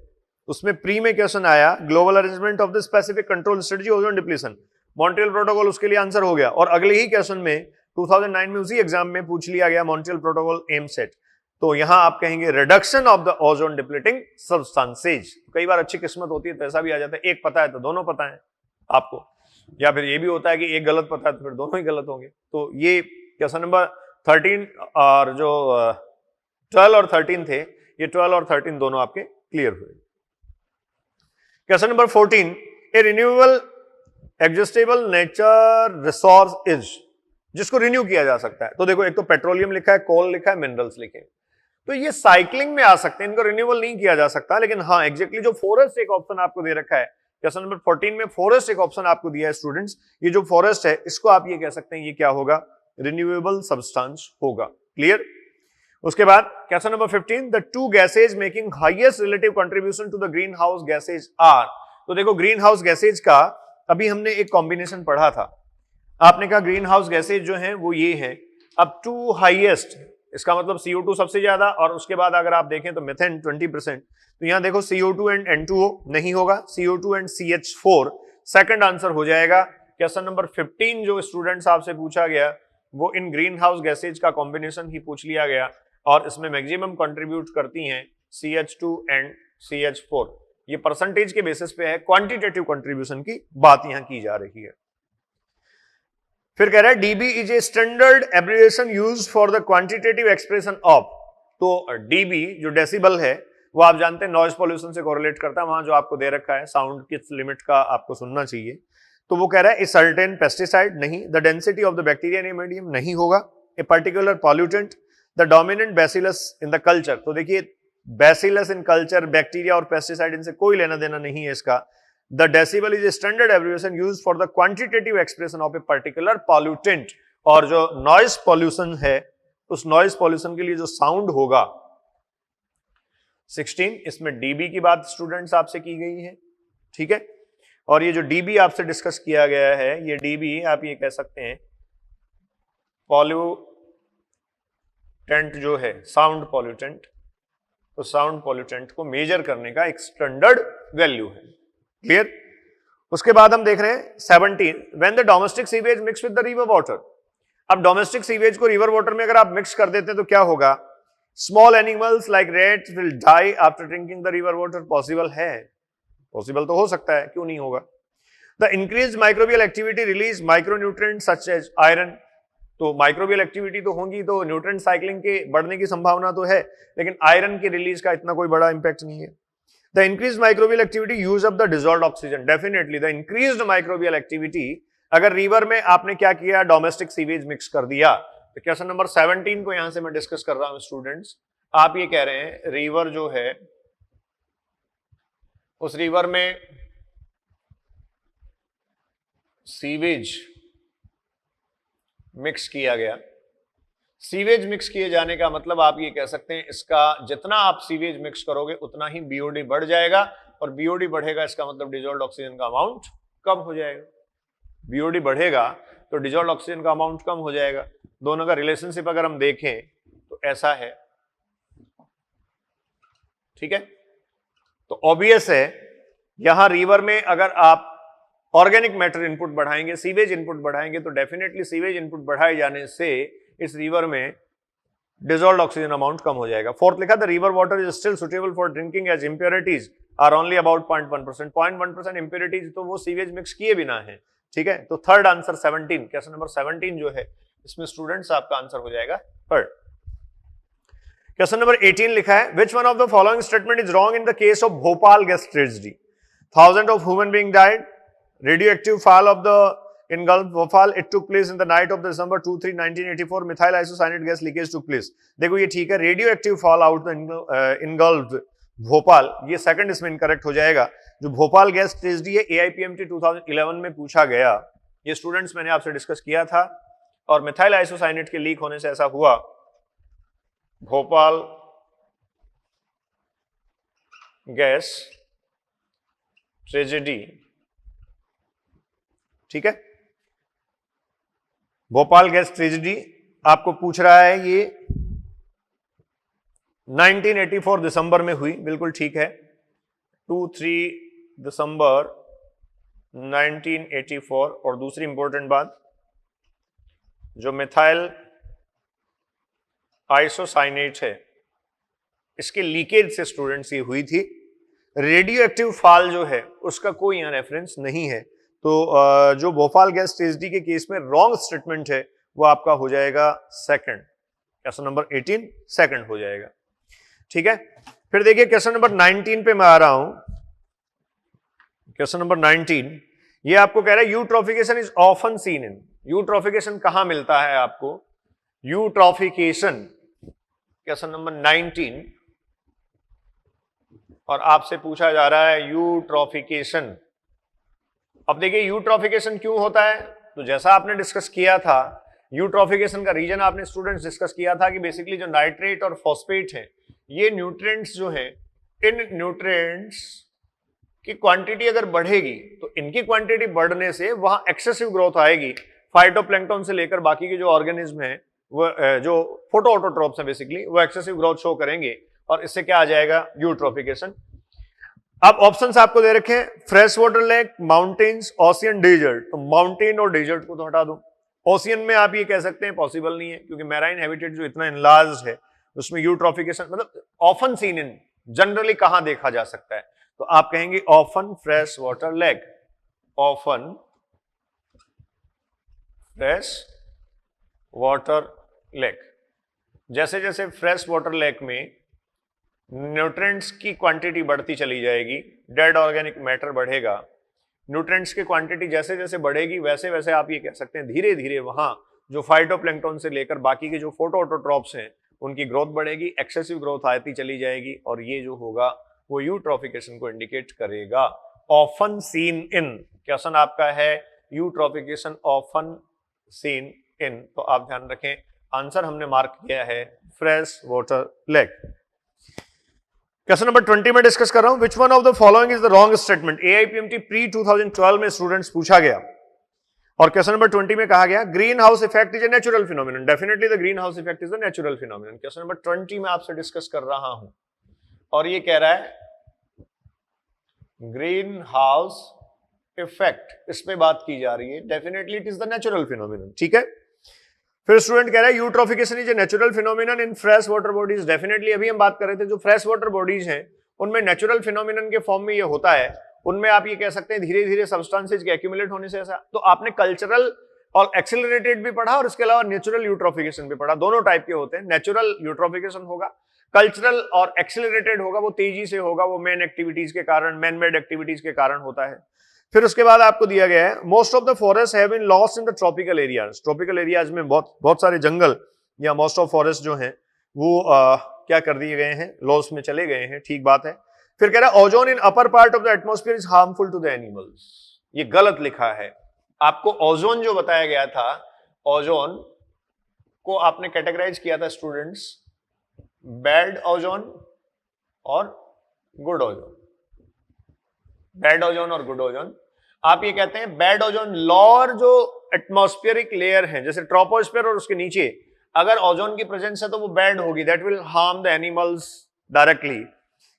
उसमें प्री में क्वेश्चन आया, global arrangement of the specific control strategy ozone depletion, Montreal protocol, उसके लिए आंसर हो गया। और अगले ही क्वेश्चन में 2009 में उसी एग्जाम में पूछ लिया गया मॉन्ट्रियल प्रोटोकॉल एम सेट, तो यहां आप कहेंगे reduction of the ozone depleting substances. कई बार अच्छी किस्मत होती है तो ऐसा भी आ जाता है, एक पता है तो दोनों पता है आपको, या फिर ये भी होता है कि एक गलत पता है तो फिर दोनों ही गलत होंगे। तो ये क्वेश्चन नंबर 13 और जो 12 और 13 थे, ये 12 और 13 दोनों आपके क्लियर हुए। Question number 14, a renewable exhaustible natural resource is, जिसको रिन्यू किया जा सकता है। तो देखो एक तो पेट्रोलियम लिखा है, कोल लिखा है, मिनरल्स लिखे, तो ये साइक्लिंग में आ सकते हैं, इनको रिन्यूएबल नहीं किया जा सकता। लेकिन हाँ एग्जैक्टली जो फॉरेस्ट एक ऑप्शन आपको दे रखा है, क्वेश्चन नंबर 14 में फॉरेस्ट एक ऑप्शन आपको दिया है स्टूडेंट्स, ये जो फॉरेस्ट है इसको आप ये कह सकते हैं ये क्या होगा, रिन्यूएबल सब्सटेंस होगा। क्लियर। उसके बाद question number 15, the two gases making highest relative contribution to the greenhouse gases are. तो देखो ग्रीन हाउस गैसेज का अभी हमने एक कॉम्बिनेशन पढ़ा था, आपने कहा ग्रीन हाउस गैसेज जो है वो ये है। अब टू हाईएस्ट इसका मतलब CO2 सबसे ज्यादा, और उसके बाद अगर आप देखें तो मेथेन 20%। तो यहां देखो CO2 एंड N2O नहीं होगा, CO2 and CH4 second answer हो जाएगा। क्वेश्चन नंबर 15 जो स्टूडेंट्स आपसे पूछा गया वो इन ग्रीन हाउस गैसेज का कॉम्बिनेशन ही पूछ लिया गया, और इसमें मैक्सिमम कंट्रीब्यूट करती हैं CH2 एंड CH4। ये परसेंटेज के बेसिस पे है, क्वांटिटेटिव कंट्रीब्यूशन की बात यहां की जा रही है। फिर कह रहा है dB is a standard abbreviation used for the quantitative expression of. तो डीबी जो डेसिबल है वो आप जानते हैं नॉइज पॉल्यूशन से कोरिलेट करता है, वहां जो आपको दे रखा है साउंड किस लिमिट का आपको सुनना चाहिए। तो वो कह रहा है ए सर्टेन पेस्टिसाइड नहीं, the density of the bacteria in a medium नहीं होगा, a particular pollutant, the dominant bacillus in the culture. तो देखिए बैसिलस इन कल्चर, बैक्टीरिया और पेस्टिसाइड इनसे कोई लेना देना नहीं है इसका। The decibel is a standard abbreviation used for the quantitative expression of a particular pollutant। और जो noise pollution है उस noise pollution के लिए जो sound होगा 16, इसमें dB की बात स्टूडेंट्स आपसे की गई है, ठीक है। और ये जो dB आपसे डिस्कस किया गया है, ये dB आप ये कह सकते हैं पॉल्यूटेंट जो है, साउंड पॉल्यूटेंट, तो साउंड पॉल्यूटेंट को मेजर करने का एक स्टैंडर्ड वैल्यू है। क्लियर। उसके बाद हम देख रहे हैं 17, when the domestic sewage mix with the river water. अब डोमेस्टिक सीवेज को रिवर वाटर में अगर आप मिक्स कर देते हैं तो क्या होगा, small animals like rats will die after drinking the river water. Possible है, पॉसिबल तो हो सकता है, क्यों नहीं होगा। The increase microbial activity release micronutrient such as iron. तो माइक्रोबियल एक्टिविटी तो होगी तो न्यूट्रिएंट साइक्लिंग के बढ़ने की संभावना तो है, लेकिन आयरन की रिलीज का इतना कोई बड़ा इंपैक्ट नहीं है। The increased microbial activity use up the dissolved oxygen. Definitely the increased microbial activity, अगर रिवर में आपने क्या किया, डोमेस्टिक सीवेज मिक्स कर दिया। तो क्वेश्चन नंबर 17 को यहां से मैं डिस्कस कर रहा हूं स्टूडेंट्स। आप ये कह रहे हैं रिवर जो है उस रिवर में सीवेज मिक्स किया गया। सीवेज मिक्स किए जाने का मतलब आप ये कह सकते हैं इसका जितना आप सीवेज मिक्स करोगे उतना ही बीओडी बढ़ जाएगा, और बीओडी बढ़ेगा इसका मतलब डिजॉल्व्ड ऑक्सीजन का अमाउंट कम हो जाएगा। बीओडी बढ़ेगा तो डिजॉल्व्ड ऑक्सीजन का अमाउंट कम हो जाएगा। दोनों का रिलेशनशिप अगर हम देखें तो ऐसा है, ठीक है। तो ऑब्वियस है यहां रिवर में अगर आप ऑर्गेनिक मैटर इनपुट बढ़ाएंगे, सीवेज इनपुट बढ़ाएंगे, तो डेफिनेटली सीवेज इनपुट बढ़ाए जाने से इस रिवर में डिजॉल्व्ड ऑक्सीजन अमाउंट कम हो जाएगा। फोर्थ लिखा, the river water is still suitable for drinking as impurities are only about 0.1%। 0.1% impurities तो वो सीवेज मिक्स किए बिना है, ठीक है। तो थर्ड आंसर 17, क्वेश्चन नंबर 17 जो है इसमें स्टूडेंट्स आपका आंसर हो जाएगा थर्ड। क्वेश्चन नंबर 18 लिखा है, which one of the following statement is wrong in the case of Bhopal gas tragedy. 1000 of human being died, radioactive fall of the engulfed Bhopal, it took place in the night of December 2-3, 1984, methyl isocyanate gas leakage took place। देखो ये ठीक है, radioactive fall out engulfed Bhopal, ये सेकंड इसमें इनकरेक्ट हो जाएगा। जो भोपाल गैस ट्रेजेडी है AIPMT 2011 में पूछा गया, ये स्टूडेंट्स मैंने आपसे डिस्कस किया था, और मिथाइल आइसोसाइनेट के लीक होने से ऐसा हुआ। भोपाल गैस ट्रेजेडी, ठीक है। भोपाल गैस ट्रेजेडी आपको पूछ रहा है, ये 1984 दिसंबर में हुई, बिल्कुल ठीक है। 2-3 दिसंबर 1984। और दूसरी इंपॉर्टेंट बात, जो मिथाइल आइसोसाइनेट है इसके लीकेज से स्टूडेंट्स ये हुई थी। रेडियो एक्टिव फॉल जो है उसका कोई यहां रेफरेंस नहीं है। तो जो भोपाल गैस ट्रेजेडी के केस में रॉन्ग स्टेटमेंट है वो आपका हो जाएगा सेकंड, क्वेश्चन नंबर 18 सेकंड हो जाएगा, ठीक है। फिर देखिए क्वेश्चन नंबर 19 पे मैं आ रहा हूं। क्वेश्चन नंबर 19, ये आपको कह रहा है eutrophication is often seen in. Eutrophication कहां मिलता है आपको? यूट्रॉफिकेशन क्वेश्चन नंबर 19, और आपसे पूछा जा रहा है यूट्रॉफिकेशन। अब देखिए यूट्रॉफिकेशन क्यों होता है, तो जैसा आपने डिस्कस किया था, यूट्रॉफिकेशन का रीजन आपने स्टूडेंट्स डिस्कस किया था कि बेसिकली जो नाइट्रेट और फॉस्फेट है, ये न्यूट्रिएंट्स जो हैं, इन न्यूट्रिएंट्स की क्वांटिटी अगर बढ़ेगी तो इनकी क्वांटिटी बढ़ने से वहां एक्सेसिव ग्रोथ आएगी। फाइटोप्लैंक्टन से लेकर बाकी के जो ऑर्गेनिज्म हैं, वो जो फोटो ऑटोट्रोप्स हैं बेसिकली, वो एक्सेसिव ग्रोथ शो करेंगे और इससे क्या आ जाएगा? यूट्रॉफिकेशन। अब ऑप्शंस आपको दे रखे हैं, fresh water lake, mountains, ocean, desert. तो माउंटेन और डेजर्ट को तो हटा दो। ओशियन में आप ये कह सकते हैं पॉसिबल नहीं है, क्योंकि मैराइन हैबिटेट जो इतना इनलार्ज है उसमें यूट्रॉफिकेशन मतलब ऑफन सीन इन, जनरली कहां देखा जा सकता है? तो आप कहेंगे often fresh water lake, often fresh water lake. जैसे जैसे फ्रेश वाटर लेक में न्यूट्रिएंट्स की क्वांटिटी बढ़ती चली जाएगी, डेड ऑर्गेनिक मैटर बढ़ेगा, न्यूट्रिएंट्स की क्वांटिटी जैसे जैसे बढ़ेगी वैसे वैसे आप ये कह सकते हैं धीरे धीरे वहां जो फाइटोप्लैंक्टन से लेकर बाकी के जो फोटो ऑटोट्रॉप्स हैं उनकी ग्रोथ बढ़ेगी, एक्सेसिव ग्रोथ आती चली जाएगी, और ये जो होगा वो यूट्रॉफिकेशन को इंडिकेट करेगा। ऑफन सीन इन क्वेश्चन आपका है, यूट्रॉफिकेशन ऑफन सीन इन। तो आप ध्यान रखें, आंसर हमने मार्क किया है fresh water lake. Question number 20 में डिस्कस कर रहा हूं, विच one of the following is the wrong statement. AIPMT pre 2012 में स्टूडेंट्स पूछा गया, और क्वेश्चन नंबर 20 में कहा गया green house effect is a natural phenomenon. Definitely the green house effect is a natural phenomenon. Question number 20 में आपसे डिस्कस कर रहा हूं, और ये कह रहा है ग्रीन हाउस इफेक्ट, इस पे बात की जा रही है। Definitely it is the natural phenomenon, ठीक है। फिर स्टूडेंट कह रहा है eutrophication is a natural phenomenon in fresh water bodies. Definitely अभी हम बात कर रहे थे जो फ्रेश वाटर बॉडीज हैं उनमें नेचुरल फिनोमिनन के फॉर्म में ये होता है, उनमें आप ये कह सकते हैं धीरे धीरे सब्सटेंसेज के एक्यूमुलेट होने से ऐसा। तो आपने कल्चरल और एक्सेलरेटेड भी पढ़ा और इसके अलावा नेचुरल यूट्रॉफिकेशन भी पढ़ा, दोनों टाइप के होते हैं। नेचुरल यूट्रॉफिकेशन होगा, कल्चरल और एक्सेलरेटेड होगा, वो तेजी से होगा, वो मैन एक्टिविटीज के कारण, मैन मेड एक्टिविटीज के कारण होता है। फिर उसके बाद आपको दिया गया है most of the forest have been lost in the tropical areas. Tropical areas में बहुत सारे जंगल या मोस्ट ऑफ फॉरेस्ट जो हैं वो क्या कर दिए गए हैं, लॉस में चले गए हैं, ठीक बात है। फिर कह रहा है ozone in upper part of the atmosphere is harmful to the animals. ये गलत लिखा है, आपको ओजोन जो बताया गया था, ओजोन को आपने कैटेगराइज किया था स्टूडेंट्स, बैड ओजोन और गुड ओजोन। बैड ओजोन और गुड ओजोन, आप ये कहते हैं बैड ओजोन लोअर जो एटमॉस्फेरिक लेयर है जैसे ट्रोपोस्फेयर और उसके नीचे अगर ओजोन की प्रेजेंस है तो वो बैड होगी, that will harm the animals directly.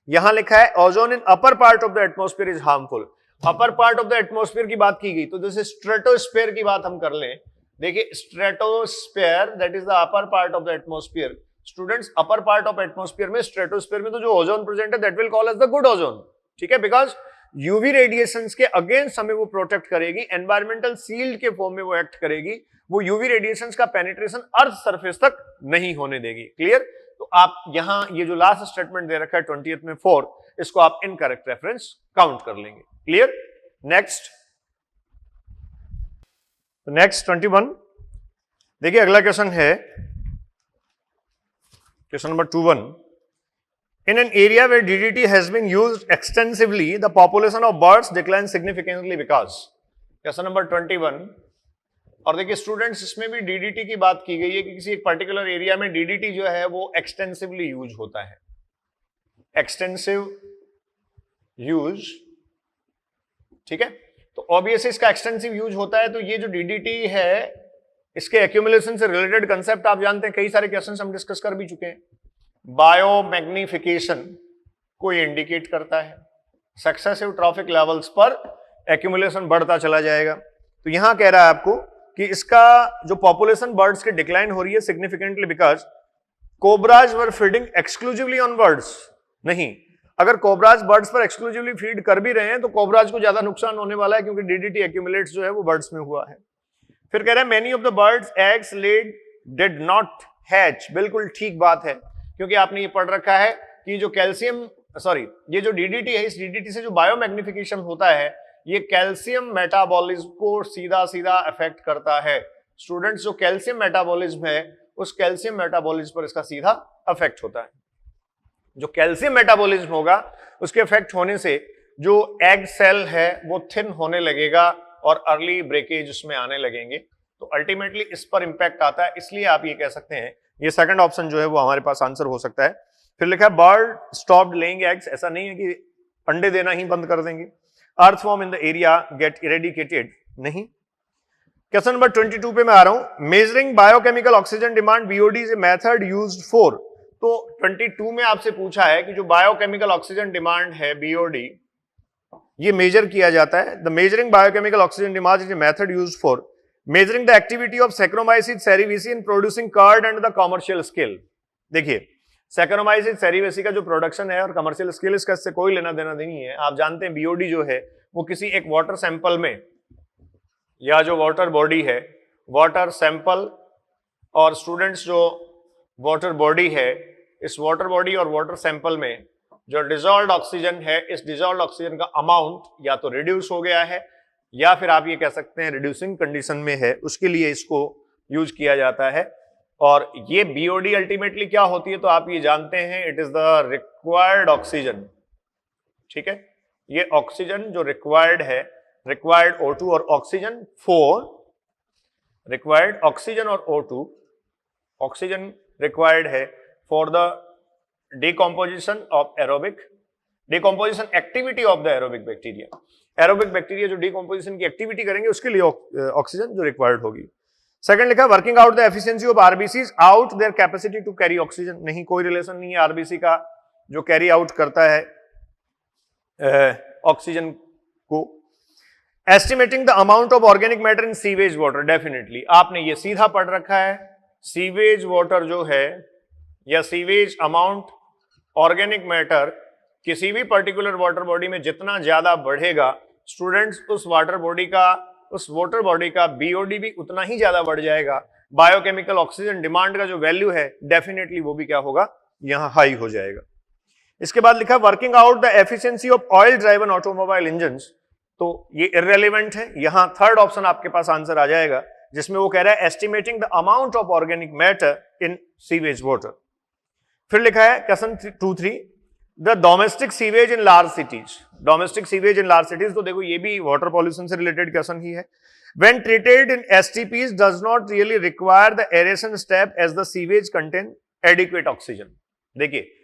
यहां लिखा है ozone in upper part of the atmosphere is harmful. Upper part of the atmosphere की बात की गई तो जैसे स्ट्रेटोस्फेयर की बात हम कर लें, देखिए stratosphere that is the upper part of the atmosphere. Students upper part of atmosphere में स्ट्रेटोस्फेयर में तो जो ओजोन प्रेजेंट है that will call as the good ozone, ठीक है, बिकॉज यूवी रेडिएशंस के अगेंस्ट हमें वो प्रोटेक्ट करेगी, एनवायरमेंटल शील्ड के फॉर्म में वो एक्ट करेगी, वो यूवी रेडिएशंस का पेनिट्रेशन अर्थ सरफेस तक नहीं होने देगी। क्लियर? तो आप यहां ये जो लास्ट स्टेटमेंट दे रखा है 20th में 4, इसको आप इनकरेक्ट रेफरेंस काउंट कर लेंगे। क्लियर? नेक्स्ट 21 देखिए, अगला क्वेश्चन है question number 21। In an area where DDT has been used extensively, the population of birds declines significantly because. Question number 21, और देखिए स्टूडेंट्स इसमें भी DDT की बात की गई है कि किसी एक पर्टिकुलर एरिया में DDT जो है वो एक्सटेंसिवली यूज होता है। एक्सटेंसिव यूज, ठीक है, तो ऑब्वियसली इसका एक्सटेंसिव यूज होता है। तो ये जो DDT है इसके एक्यूमुलेशन से रिलेटेड कंसेप्ट आप जानते हैं, कई सारे क्वेश्चन हम डिस्कस कर भी चुके हैं। बायोमैग्निफिकेशन को इंडिकेट करता है, सक्सेसिव ट्रॉफिक लेवल्स पर एक्यूमुलेशन बढ़ता चला जाएगा। तो यहां कह रहा है आपको कि इसका जो पॉपुलेशन बर्ड्स की डिक्लाइन हो रही है significantly because cobras were feeding exclusively on birds. नहीं, अगर कोबराज बर्ड्स पर एक्सक्लूसिवली फीड कर भी रहे हैं तो कोबराज को ज्यादा नुकसान होने वाला है क्योंकि DDT एक्यूमुलेट्स जो है वो बर्ड्स में हुआ है। फिर कह रहा है many of the birds eggs laid did not hatch. बिल्कुल ठीक बात है, क्योंकि आपने ये पढ़ रखा है कि जो कैल्शियम ये जो DDT है, इस DDT से जो बायोमैग्निफिकेशन होता है ये कैल्शियम मेटाबॉलिज्म को सीधा सीधा अफेक्ट करता है। स्टूडेंट्स, जो कैल्शियम मेटाबॉलिज्म है उस कैल्शियम मेटाबॉलिज्म पर इसका सीधा अफेक्ट होता है। जो कैल्शियम मेटाबॉलिज्म होगा उसके इफेक्ट होने से जो एग सेल है वो थिन होने लगेगा और अर्ली ब्रेकेज उसमें आने लगेंगे। तो अल्टीमेटली इस पर इंपैक्ट आता है, इसलिए आप ये कह सकते हैं ये सेकंड ऑप्शन जो है वो हमारे पास आंसर हो सकता है। फिर लिखा है बर्ड स्टॉप्ड लेइंग एग्स, ऐसा नहीं है कि अंडे देना ही बंद कर देंगे। Earthworm in the area get eradicated, नहीं। क्वेश्चन नंबर 22 पे मैं आ रहा हूं। Measuring biochemical oxygen demand BOD is a method used for. तो 22 में आपसे पूछा है कि जो बायोकेमिकल ऑक्सीजन डिमांड है बीओडी, ये मेजर किया जाता है। The measuring biochemical oxygen demand is a method used for measuring the activity of Saccharomyces cerevisiae in producing curd and the commercial scale. देखिए, सैक्रोमाइसिस सेरिविसी का जो प्रोडक्शन है और कमर्शियल स्केल, इसका इससे कोई लेना देना नहीं है। आप जानते हैं बीओडी जो है वो किसी एक वाटर सैंपल में, या जो वाटर बॉडी है, वाटर सैंपल और स्टूडेंट्स जो वाटर बॉडी है, इस वाटर बॉडी और वाटर सैंपल में जो डिजॉल्व्ड ऑक्सीजन है, इस डिजॉल्व्ड ऑक्सीजन का अमाउंट या तो रिड्यूस हो गया है या फिर आप ये कह सकते हैं रिड्यूसिंग कंडीशन में है, उसके लिए इसको यूज किया जाता है। और ये बीओडी अल्टीमेटली क्या होती है तो आप ये जानते हैं, it is the required oxygen. ठीक है, ये ऑक्सीजन जो रिक्वायर्ड है, रिक्वायर्ड O2 और ऑक्सीजन फॉर रिक्वायर्ड ऑक्सीजन और O2, ऑक्सीजन रिक्वायर्ड है for the decomposition of aerobic, decomposition activity of the aerobic bacteria. Aerobic bacteria जो डिकम्पोजिशन की एक्टिविटी करेंगे उसके लिए ऑक्सीजन जो रिक्वायर्ड होगी। सेकंड लिखा working out the efficiency of RBCs out their capacity to carry oxygen. नहीं, कोई रिलेशन नहीं है आरबीसी का जो कैरी आउट करता है ऑक्सीजन को। Estimating the amount of organic matter in sewage water, definitely आपने ये सीधा पढ़ रखा है। सीवेज वाटर जो है या सीवेज अमाउंट ऑर्गेनिक मैटर किसी भी पर्टिकुलर वाटर बॉडी में जितना ज्यादा बढ़ेगा, स्टूडेंट्स उस वाटर बॉडी का बीओडी भी उतना ही ज्यादा बढ़ जाएगा। बायोकेमिकल ऑक्सीजन डिमांड का जो वैल्यू है डेफिनेटली वो भी क्या होगा, यहां हाई हो जाएगा। इसके बाद लिखा working out the efficiency of oil driven automobile engines. तो ये इररेलेवेंट है, यहां थर्ड ऑप्शन आपके पास आंसर आ जाएगा जिसमें वो कह रहा है estimating the amount of organic matter in sewage water. फिर लिखा है question 23 the domestic sewage in large cities. Domestic sewage in large cities, तो देखो ये भी वाटर पॉल्यूशन से रिलेटेड क्वेश्चन ही है। When treated in STPs does not really require the aeration step as the sewage contain adequate oxygen। देखिए,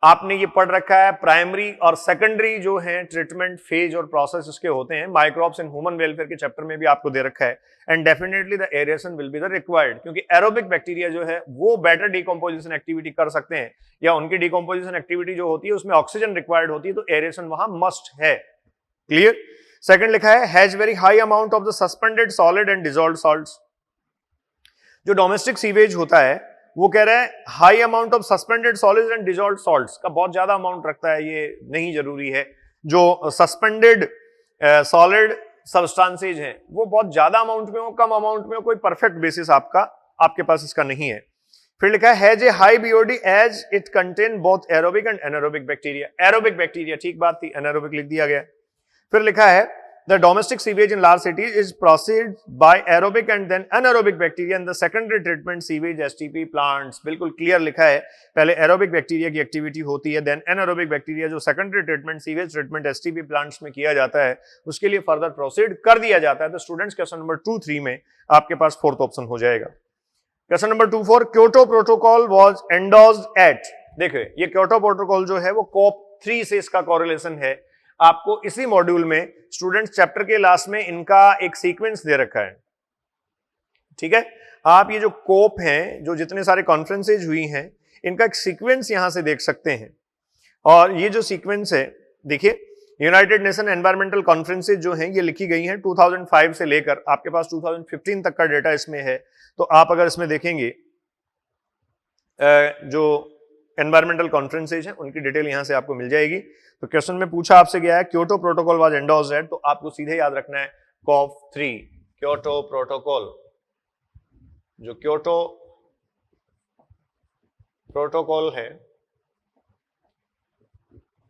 आपने ये पढ़ रखा है प्राइमरी और सेकेंडरी जो है ट्रीटमेंट फेज और प्रोसेस उसके होते हैं। माइक्रोब्स इन ह्यूमन वेलफेयर के चैप्टर में भी आपको दे रखा है। And definitely the aeration will be the required, क्योंकि एरोबिक बैक्टीरिया जो है वो बेटर डिकम्पोजिशन एक्टिविटी कर सकते हैं, या उनकी डिकम्पोजिशन एक्टिविटी जो होती है उसमें ऑक्सीजन रिक्वायर्ड होती है, तो एरेशन वहां मस्ट है। क्लियर। सेकंड लिखा है has very high amount of the suspended solid and dissolved salts. जो डोमेस्टिक सीवेज होता है वो कह रहा है high amount of suspended solids and dissolved salts का बहुत ज्यादा अमाउंट रखता है, ये नहीं जरूरी है। जो सस्पेंडेड सॉलिड सब्सटेंसेज हैं वो बहुत ज्यादा अमाउंट में हो, कम अमाउंट में हो, कोई परफेक्ट बेसिस आपके पास इसका नहीं है। फिर लिखा है has a high BOD as it contain both aerobic and anaerobic bacteria. Aerobic bacteria ठीक बात थी, एनारोबिक लिख दिया गया। फिर लिखा है the domestic sewage in large cities is processed by aerobic and then anaerobic bacteria and the secondary treatment sewage STP plants। बिल्कुल क्लियर लिखा है, पहले एरोबिक बैक्टीरिया की एक्टिविटी होती है, देन एनारोबिक बैक्टीरिया जो secondary treatment sewage treatment STP plants में किया जाता है उसके लिए फर्दर प्रोसीड कर दिया जाता है। तो स्टूडेंट्स क्वेश्चन नंबर 2-3 में आपके पास फोर्थ ऑप्शन हो जाएगा। Question number 2-4 Kyoto protocol was endorsed at. देखिए, ये क्योटो प्रोटोकॉल जो है वो COP3 से इसका कोरिलेशन है। आपको इसी मॉड्यूल में स्टूडेंट्स चैप्टर के लास्ट में इनका एक सीक्वेंस दे रखा है। ठीक है, आप ये जो कोप हैं, जो जितने सारे कॉन्फ्रेंसेज हुई हैं, इनका एक सीक्वेंस यहां से देख सकते हैं। और ये जो सीक्वेंस है देखिए, यूनाइटेड नेशन एनवायरमेंटल कॉन्फ्रेंसेज जो हैं ये लिखी गई हैं 2005 से लेकर आपके पास 2015 तक का डेटा इसमें है। तो आप अगर इसमें देखेंगे जो एनवायरमेंटल कॉन्फ्रेंसेज हैं उनकी डिटेल यहां से आपको मिल जाएगी। तो क्वेश्चन में पूछा आपसे गया है Kyoto protocol was endorsed at, तो आपको सीधे याद रखना है COP3 क्योटो प्रोटोकॉल। जो क्योटो प्रोटोकॉल है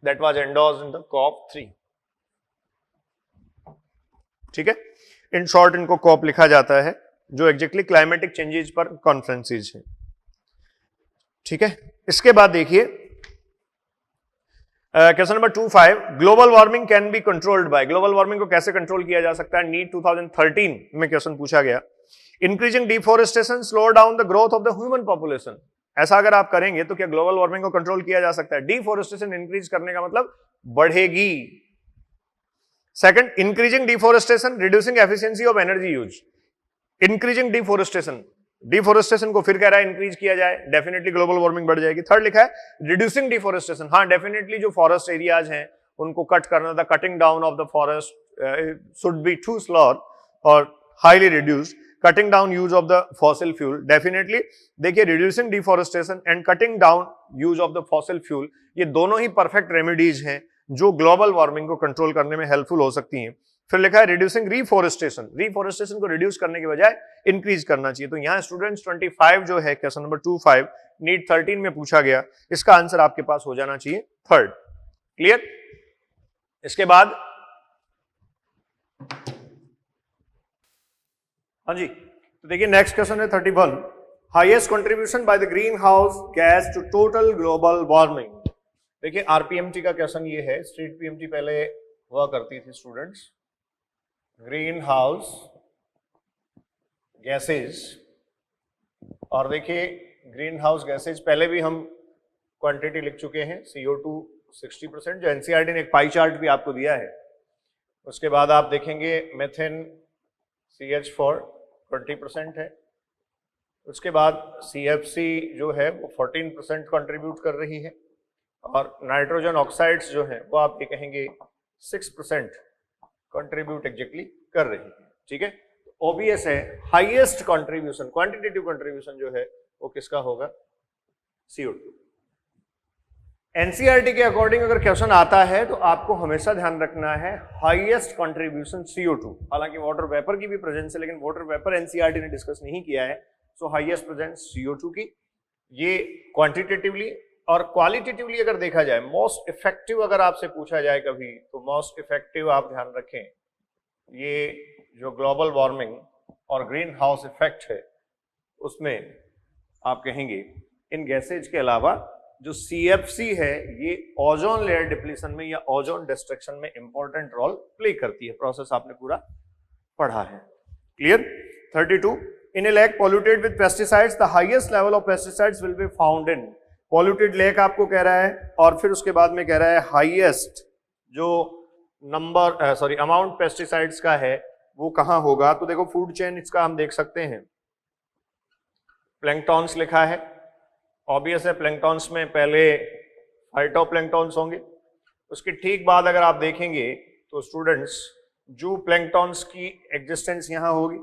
that was endorsed in the COP3। ठीक है, इन शॉर्ट इनको कॉप लिखा जाता है, जो एग्जैक्टली क्लाइमेटिक चेंजेस पर कॉन्फ्रेंसेज है। ठीक है, इसके बाद देखिए question number 25, global warming can be controlled by, global warming को कैसे कंट्रोल किया जा सकता है, नीट 2013 में क्वेश्चन पूछा गया। Increasing deforestation slow down the growth of the human population, ऐसा अगर आप करेंगे तो क्या ग्लोबल वार्मिंग को कंट्रोल किया जा सकता है? डिफोरेस्टेशन इंक्रीज करने का मतलब बढ़ेगी। Second, increasing deforestation reducing efficiency of energy use, increasing deforestation, deforestation को फिर कह रहा है इंक्रीज किया जाए, डेफिनेटली ग्लोबल वार्मिंग बढ़ जाएगी। थर्ड लिखा है रिड्यूसिंग डिफोरेस्टेशन, हाँ डेफिनेटली जो फॉरेस्ट एरियाज हैं उनको कट करना, the cutting down of the forest should be too slow और highly reduced, cutting down use of the fossil fuel, definitely देखिए reducing deforestation and cutting down use of the fossil fuel, ये दोनों ही परफेक्ट रेमेडीज हैं जो ग्लोबल वार्मिंग को कंट्रोल करने में हेल्पफुल हो सकती हैं। फिर लिखा है रिड्यूसिंग रिफोरेस्टेशन, रिफोरेस्टेशन को रिड्यूस करने के बजाय इंक्रीज करना चाहिए। तो यहां स्टूडेंट्स 25 जो है क्वेश्चन नंबर 25 नीट 13 में पूछा गया, इसका आंसर आपके पास हो जाना चाहिए थर्ड। क्लियर? इसके बाद हाँ जी, तो देखिए नेक्स्ट क्वेश्चन है 31, highest contribution by the greenhouse gas to total global warming. देखिए आरपीएमटी का क्वेश्चन ये है, स्ट्रीट पीएमटी पहले हुआ करती थी स्टूडेंट्स, ग्रीन हाउस गैसेज, और देखिए ग्रीन हाउस गैसेज पहले भी हम क्वांटिटी लिख चुके हैं, CO2 60%, जो एनसीईआरटी ने एक पाई चार्ट भी आपको दिया है। उसके बाद आप देखेंगे मेथेन CH4 20% है, उसके बाद CFC जो है वो 14% कंट्रीब्यूट कर रही है, और नाइट्रोजन ऑक्साइड्स जो है वो आप ये कहेंगे 6% कंट्रीब्यूट एग्जैक्टली कर रही है। ठीक है, ऑब्वियस है हाईएस्ट कंट्रीब्यूशन, क्वांटिटेटिव कंट्रीब्यूशन जो है वो किसका होगा? CO2। एनसीईआरटी के अकॉर्डिंग अगर क्वेश्चन आता है तो आपको हमेशा ध्यान रखना है हाईएस्ट कंट्रीब्यूशन CO2, हालांकि वाटर वेपर की भी प्रेजेंस है, लेकिन वाटर वेपर एनसीईआरटी ने डिस्कस नहीं किया है, सो हाईएस्ट प्रेजेंस CO2 की, ये क्वांटिटेटिवली। और क्वालिटेटिवली अगर देखा जाए, मोस्ट इफेक्टिव अगर आपसे पूछा जाए कभी, तो मोस्ट इफेक्टिव आप ध्यान रखें, ये जो ग्लोबल वार्मिंग और ग्रीन हाउस इफेक्ट है उसमें आप कहेंगे इन गैसेज के अलावा जो CFC है ये ओजोन लेयर डिप्लीशन में या ओजोन डिस्ट्रक्शन में इंपॉर्टेंट रोल प्ले करती है। प्रोसेस आपने पूरा पढ़ा है। Clear? 32, in A lake polluted with pesticides the highest level of pesticides will be found in, polluted lake आपको कह रहा है, और फिर उसके बाद में कह रहा है हाईएस्ट जो नंबर अमाउंट पेस्टिसाइड्स का है वो कहां होगा। तो देखो फूड चेन इसका हम देख सकते हैं, प्लैंक्टॉन्स लिखा है, ऑब्वियस है प्लैंक्टॉन्स में पहले फाइटोप्लैंक्टॉन्स होंगे, उसके ठीक बाद अगर आप देखेंगे तो स्टूडेंट्स जू प्लैंक्टॉन्स की एग्जिस्टेंस यहां होगी,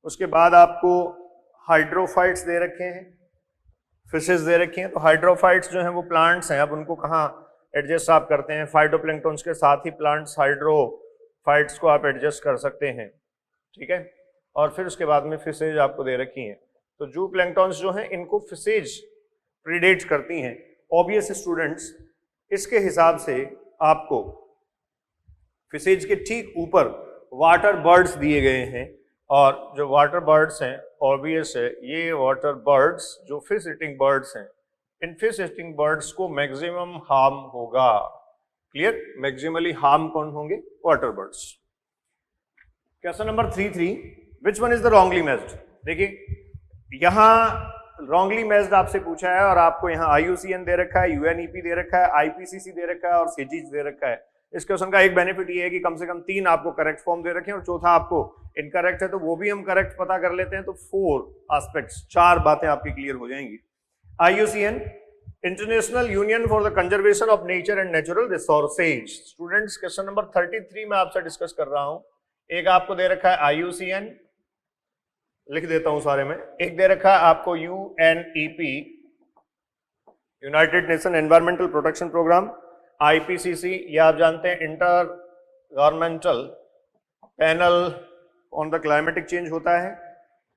उसके बाद आपको हाइड्रोफाइट्स दे रखे हैं, फिशेस दे रखी हैं। तो हाइड्रोफाइट्स जो हैं वो प्लांट्स हैं, अब उनको कहाँ एडजस्ट आप करते हैं, फाइटोप्लैंक्टॉन्स के साथ ही प्लांट्स हाइड्रोफाइट्स को आप एडजस्ट कर सकते हैं। ठीक है, और फिर उसके बाद में फिशेज आपको दे रखी हैं, तो जू प्लैंक्टॉन्स जो हैं इनको फिशेज प्रीडेट करती हैं। ऑब्वियस स्टूडेंट्स इसके हिसाब से आपको फिशेज के ठीक ऊपर वाटर बर्ड्स दिए गए हैं, और जो वाटर बर्ड्स हैं ऑब्वियस है ये वाटर बर्ड्स जो फिश ईटिंग बर्ड्स हैं, इन फिश ईटिंग बर्ड्स को मैक्सिमम हार्म होगा। क्लियर? मैक्सिमली हार्म कौन होंगे? Water birds. Question number 33, which one is the wrongly matched. देखिए यहां रॉन्गली मैच्ड आपसे पूछा है, और आपको यहाँ IUCN दे रखा है, UNEP दे रखा है, IPCC दे रखा है और SAGES दे रखा है। इस क्वेश्चन का एक बेनिफिट ये है कि कम से कम 3 आपको करेक्ट फॉर्म दे रखे हैं, और चौथा आपको इनकरेक्ट है तो वो भी हम करेक्ट पता कर लेते हैं, तो 4 एस्पेक्ट्स, 4 बातें आपकी क्लियर हो जाएंगी। IUCN, International Union for the Conservation of Nature and Natural resources. Students question number 33 में आपसे डिस्कस कर रहा हूं। एक आपको दे रखा है IUCN, लिख देता हूं सारे में, एक दे रखा है आपको UNEP, United Nation environmental protection programme, IPCC, ये आप जानते हैं intergovernmental panel on the climatic change होता है,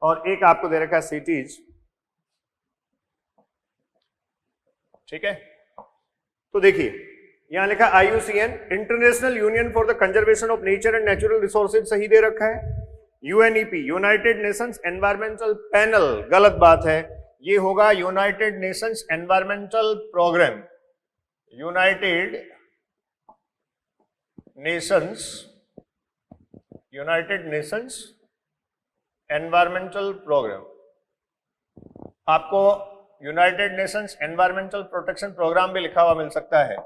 और एक आपको दे रखा है SAGES। ठीक है, तो देखिए यहां लिखा IUCN, International Union for the Conservation of Nature and Natural Resources, सही दे रखा है। UNEP, United Nations environmental panel, गलत बात है, ये होगा United Nations environmental programme, United Nations environmental programme. आपको United Nations environmental protection programme भी लिखा हुआ मिल सकता है,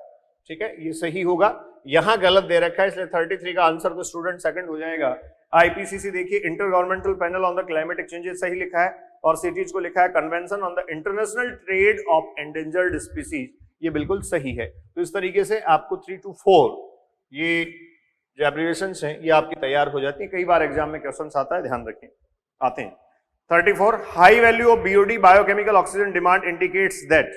ठीक है, ये सही होगा। यहां गलत दे रखा है, इसलिए 33 का आंसर तो स्टूडेंट सेकंड हो जाएगा। IPCC देखिए, inter governmental panel on the climatic changes, सही लिखा है, और सिटीज को लिखा है convention on the international trade off endangered species, ये बिल्कुल सही है। तो इस तरीके से आपको 3 to 4 ये जो एब्रिविएशंस हैं ये आपकी तैयार हो जाती है। कई बार एग्जाम में क्वेश्चन आता है, ध्यान रखें, आते हैं। 34, high value of BOD biochemical oxygen demand indicates that,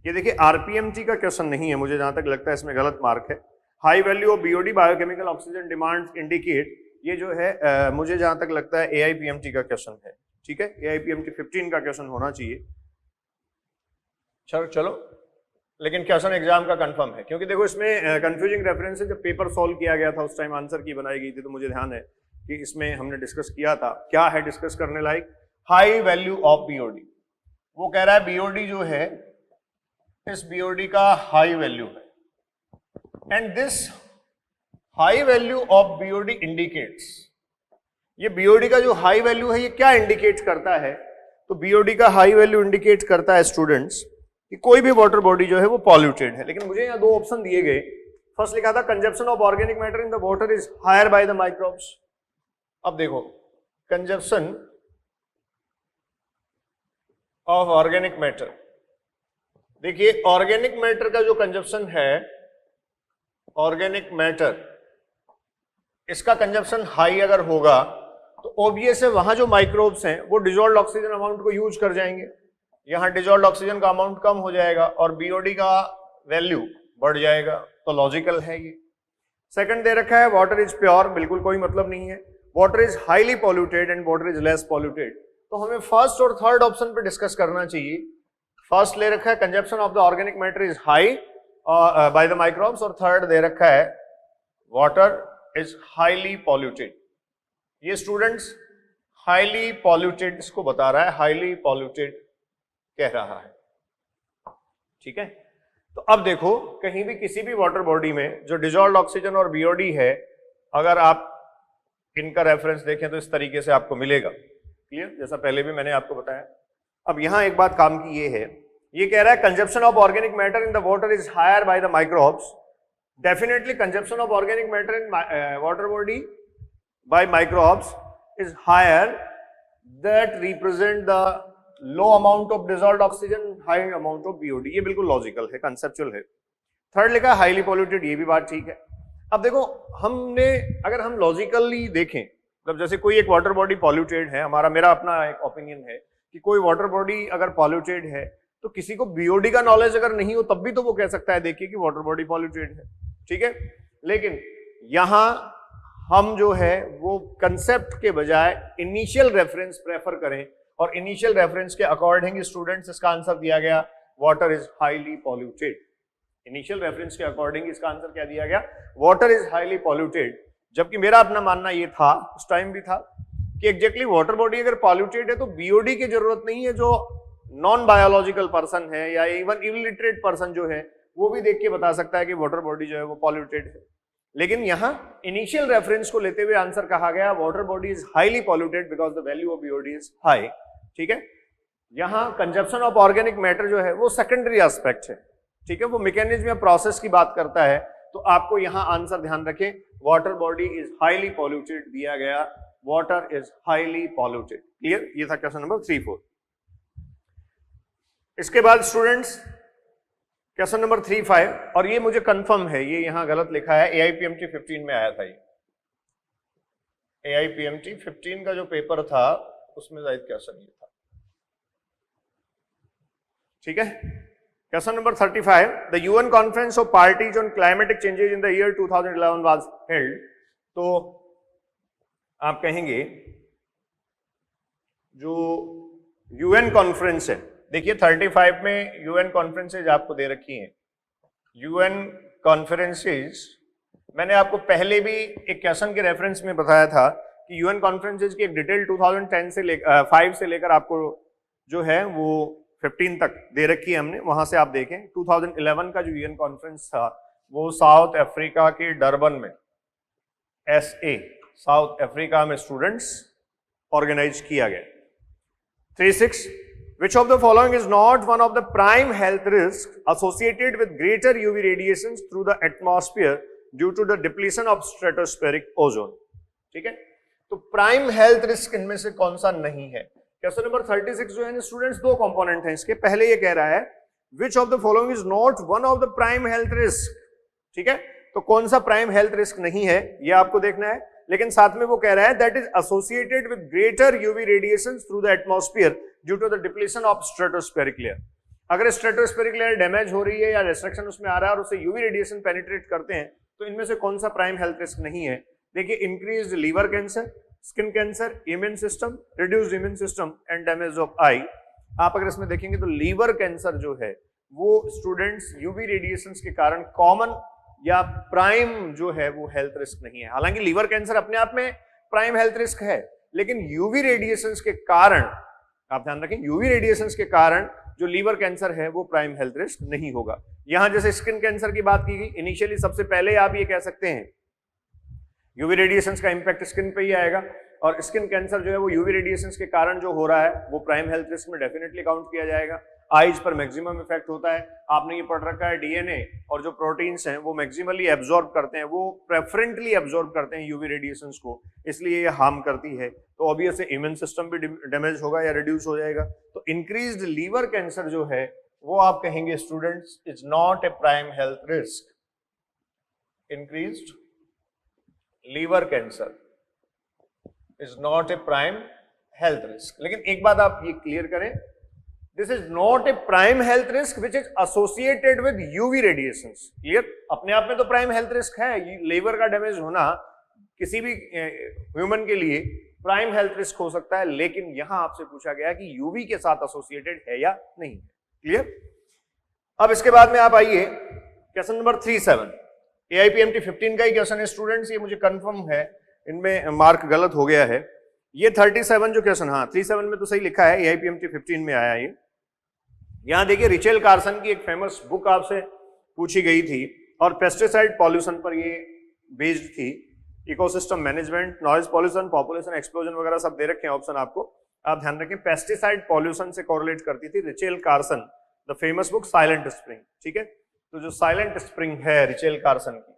ये देखिए RPMT का क्वेश्चन नहीं है, मुझे जहां तक लगता है इसमें गलत मार्क है। High value of BOD biochemical oxygen demand indicate, ये जो है मुझे जहां तक लगता है AIPMT का क्वेश्चन है, ठीक है, AIPMT 15 का क्वेश्चन होना चाहिए। चलो लेकिन क्वेश्चन एग्जाम का कंफर्म है, क्योंकि देखो इसमें कंफ्यूजिंग रेफरेंस है, जब पेपर सॉल्व किया गया था उस टाइम आंसर की बनाई गई थी, तो मुझे ध्यान है कि इसमें हमने डिस्कस किया था। क्या है डिस्कस करने लायक? हाई वैल्यू ऑफ BOD, वो कह रहा है BOD जो है, इस BOD का हाई वैल्यू है, and this high value of BOD indicates, ये BOD का जो हाई वैल्यू है ये क्या इंडिकेट करता है? तो BOD का हाई वैल्यू इंडिकेट करता है स्टूडेंट्स कि कोई भी वाटर बॉडी जो है वो पॉल्यूटेड है। लेकिन मुझे यहाँ 2 ऑप्शन दिए गए, फर्स्ट लिखा था consumption of organic matter in the water is higher by the microbes. अब देखो, कंजप्शन ऑफ ऑर्गेनिक मैटर, देखिए ऑर्गेनिक मैटर का जो कंजप्शन है, ऑर्गेनिक मैटर, इसका कंजप्शन हाई अगर होगा तो ऑब्वियस है वहां जो माइक्रोब्स हैं वो डिजॉल्व्ड ऑक्सीजन अमाउंट को यूज कर जाएंगे, यहां डिजॉल्व्ड ऑक्सीजन का अमाउंट कम हो जाएगा और BOD का वैल्यू बढ़ जाएगा, तो लॉजिकल है ये। सेकंड दे रखा है वाटर इज प्योर, बिल्कुल कोई मतलब नहीं है। Water is highly polluted and water is less polluted, तो हमें फर्स्ट और थर्ड ऑप्शन पे डिस्कस करना चाहिए। फर्स्ट ले रखा है consumption of the organic matter is high bye the microbes, और थर्ड दे रखा है वाटर इज हाईली पॉल्यूटेड। ये स्टूडेंट्स हाईली पॉल्यूटेड इसको बता रहा है, हाईली पॉल्यूटेड कह रहा है, ठीक है। तो अब देखो, कहीं भी किसी भी वाटर बॉडी में जो डिजॉल्व्ड ऑक्सीजन और BOD है, अगर आप इनका रेफरेंस देखें तो इस तरीके से आपको मिलेगा, क्लियर, जैसा पहले भी मैंने आपको बताया। अब यहां एक बात काम की ये है, ये कह रहा है consumption of organic matter in the water is higher by the microbes, definitely consumption of organic matter in water body by microbes is higher, that represent the low amount of dissolved oxygen, high amount of BOD, ये बिल्कुल लॉजिकल है, कंसेप्चुअल है। थर्ड लिखा हाईली पॉल्यूटेड, ये भी बात ठीक है। अब देखो, हमने अगर हम लॉजिकली देखें, मतलब जैसे कोई एक वाटर बॉडी पॉल्यूटेड है, मेरा अपना एक ओपिनियन है कि कोई वाटर बॉडी अगर पॉल्यूटेड है तो किसी को BOD का नॉलेज अगर नहीं हो तब भी तो वो कह सकता है देखिए कि वाटर बॉडी पॉल्यूटेड है, ठीक है। लेकिन यहां हम जो है वो कंसेप्ट के बजाय इनिशियल रेफरेंस प्रेफर करें, और इनिशियल रेफरेंस के अकॉर्डिंग स्टूडेंट्स इसका आंसर दिया गया water is highly polluted. Initial reference के अकॉर्डिंग इसका आंसर क्या दिया गया? Water is highly polluted. जबकि मेरा अपना मानना ये था, उस टाइम भी था, कि एग्जैक्टली वाटर बॉडी अगर पॉल्यूटेड है तो BOD की जरूरत नहीं है, जो नॉन बायोलॉजिकल पर्सन है या इवन इलिटरेट पर्सन जो है वो भी देख के बता सकता है कि वाटर बॉडी जो है वो पॉल्यूटेड है। लेकिन यहां इनिशियल रेफरेंस को लेते हुए आंसर कहा गया water body is highly polluted because the value of BOD is high, ठीक है। यहां कंजप्शन ऑफ ऑर्गेनिक मैटर जो है वो सेकेंडरी एस्पेक्ट है, ठीक है, वो मैकेनिज्म या प्रोसेस की बात करता है। तो आपको यहां आंसर ध्यान रखें, water body is highly polluted दिया गया, water is highly polluted, clear. ये था क्वेश्चन नंबर 3, 4। इसके बाद स्टूडेंट्स क्वेश्चन नंबर 3, 5, और ये मुझे कंफर्म है, ये यहां गलत लिखा है, AIPMT 15 में आया था ये। AIPMT 15 का जो पेपर था उसमें शायद क्वेश्चन ये था, ठीक है। Question number 35, the UN conference of parties on climatic changes in the year 2011 was held. तो आप कहेंगे जो UN कॉन्फ्रेंस है, देखिए 35 में UN कॉन्फ्रेंसेज आपको दे रखी हैं, यूएन कॉन्फ्रेंसेस, मैंने आपको पहले भी एक क्वेश्चन के रेफरेंस में बताया था कि यूएन कॉन्फ्रेंसेस की एक डिटेल 2010 से लेकर 5 से लेकर आपको जो है वो 15 तक दे रखी है हमने, वहां से आप देखें। 2011 का जो यूएन कॉन्फ्रेंस था वो साउथ अफ्रीका के डरबन में, SA साउथ अफ्रीका में स्टूडेंट्स ऑर्गेनाइज किया गया। 36 Which of the following is not one of the prime health risks associated with greater UV radiations through the atmosphere due to the depletion of stratospheric ozone? ठीक है, तो प्राइम हेल्थ रिस्क इनमें से कौन सा नहीं है? क्वेश्चन नंबर 36 जो है स्टूडेंट्स, दो कंपोनेंट हैं इसके। पहले ये कह रहा है विच of the following is not one of the prime health risk, ठीक है, तो कौन सा प्राइम हेल्थ रिस्क नहीं है ये आपको देखना है। लेकिन साथ में वो कह रहा है that is associated with greater UV radiations through the atmosphere due to the depletion of stratospheric layer. अगर स्ट्रेटोस्फेरिक लेयर डैमेज हो रही है या रिस्ट्रिक्शन उसमें आ रहा है और उससे यूवी रेडिएशन पेनिट्रेट करते हैं, तो इनमें से कौन सा प्राइम हेल्थ रिस्क नहीं है? देखिए, increased liver cancer, skin cancer, immune system, reduced immune system and damage of eye. आप अगर इसमें देखेंगे तो लीवर कैंसर जो है वो स्टूडेंट्स यूवी रेडिएशंस के कारण कॉमन या प्राइम जो है वो हेल्थ रिस्क नहीं है। हालांकि लीवर कैंसर अपने आप में प्राइम हेल्थ रिस्क है, लेकिन यूवी रेडिएशंस के कारण, आप ध्यान रखें, यूवी रेडिएशंस के कारण जो लीवर कैंसर है वो प्राइम हेल्थ रिस्क नहीं होगा। यहां जैसे स्किन कैंसर की बात की गई, इनिशियली सबसे पहले आप ये कह सकते हैं यूवी रेडिएशंस का इंपैक्ट स्किन पे ही आएगा, और स्किन कैंसर जो है वो यूवी रेडिएशंस के कारण जो हो रहा है वो प्राइम हेल्थ रिस्क में डेफिनेटली काउंट किया जाएगा। आईज पर मैक्सिमम इफेक्ट होता है, आपने ये पढ़ रखा है, डीएनए और जो प्रोटीन्स हैं वो मैक्सिमली एब्जॉर्ब करते हैं, वो प्रेफरेंटली एब्जॉर्ब करते हैं यूवी रेडिएशंस को, इसलिए ये हार्म करती है। तो ऑब्वियसली इम्यून सिस्टम भी डैमेज होगा या रिड्यूस हो जाएगा। तो इंक्रीज्ड लीवर कैंसर जो है वो आप कहेंगे students is not a prime health risk. Increased liver cancer is not a prime health risk. लेकिन एक बात आप ये क्लियर करें, this is not a prime health risk which is associated with UV radiations. Clear? अपने आप में तो प्राइम हेल्थ रिस्क है, लीवर का डैमेज होना किसी भी ह्यूमन के लिए प्राइम हेल्थ रिस्क हो सकता है, लेकिन यहां आपसे पूछा गया कि यूवी के साथ एसोसिएटेड है या नहीं। क्लियर? अब इसके बाद में आप आइए क्वेश्चन नंबर 37, AIPMT 15 का ही क्वेश्चन है स्टूडेंट्स, ये मुझे कंफर्म है इनमें मार्क गलत हो गया है। ये 37 जो क्वेश्चन, हाँ 37 में तो सही लिखा है, AIPMT 15 में आया ये। यहां देखिए, रिचेल कार्सन की एक फेमस बुक आपसे पूछी गई थी और पेस्टिसाइड पॉल्यूशन पर ये बेस्ड थी। Ecosystem management, noise pollution, population explosion वगैरह सब दे रखे हैं ऑप्शन आपको, आप ध्यान रखें। पेस्टिसाइड पॉल्यूशन से कोरिलेट करती थी Rachel Carson, the famous book silent spring. ठीक है, तो जो साइलेंट स्प्रिंग है रिचेल कार्सन की,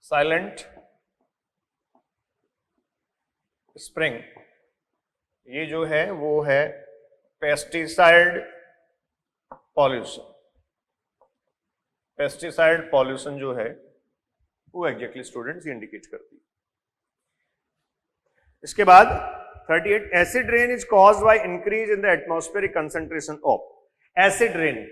साइलेंट स्प्रिंग, ये जो है वो है पेस्टिसाइड पॉल्यूशन। पेस्टिसाइड पॉल्यूशन जो है वो एग्जैक्टली स्टूडेंट्स इंडिकेट करती है। इसके बाद 38, acid rain is caused by increase in the atmospheric concentration of. Acid rain,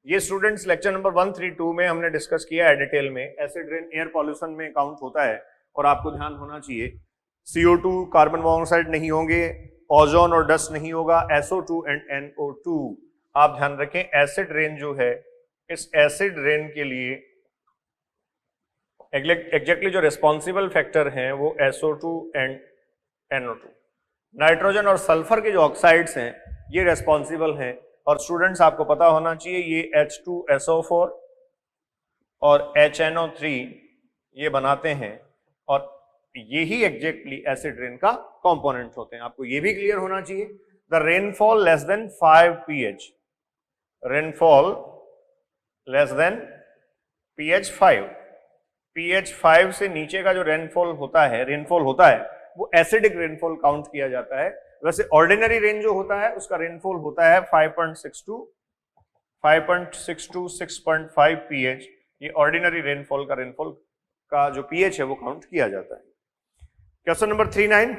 ये स्टूडेंट्स लेक्चर नंबर 132 में हमने डिस्कस किया है डिटेल में। एसिड रेन एयर पॉल्यूशन में काउंट होता है और आपको ध्यान होना चाहिए CO2, कार्बन मोनोऑक्साइड नहीं होंगे, ओजोन और डस्ट नहीं होगा, SO2 एंड NO2। आप ध्यान रखें, एसिड रेन जो है, इस एसिड रेन के लिए एग्जैक्टली जो रिस्पॉन्सिबल फैक्टर हैं वो SO2 एंड NO2। नाइट्रोजन और सल्फर के जो ऑक्साइड्स हैं ये रिस्पॉन्सिबल हैं, और स्टूडेंट्स आपको पता होना चाहिए ये H2SO4 और HNO3 ये बनाते हैं, और यही एग्जैक्टली एसिड रेन का कंपोनेंट होते हैं। आपको ये भी क्लियर होना चाहिए, the rainfall less than 5 pH, rainfall less than pH 5 से नीचे का जो रेनफॉल होता है वो एसिडिक रेनफॉल काउंट किया जाता है। वैसे ऑर्डिनरी रेन जो होता है उसका रेनफॉल होता है 5.62 6.5 pH। ये ऑर्डिनरी रेनफॉल का जो pH है वो काउंट किया जाता है। Question number 39,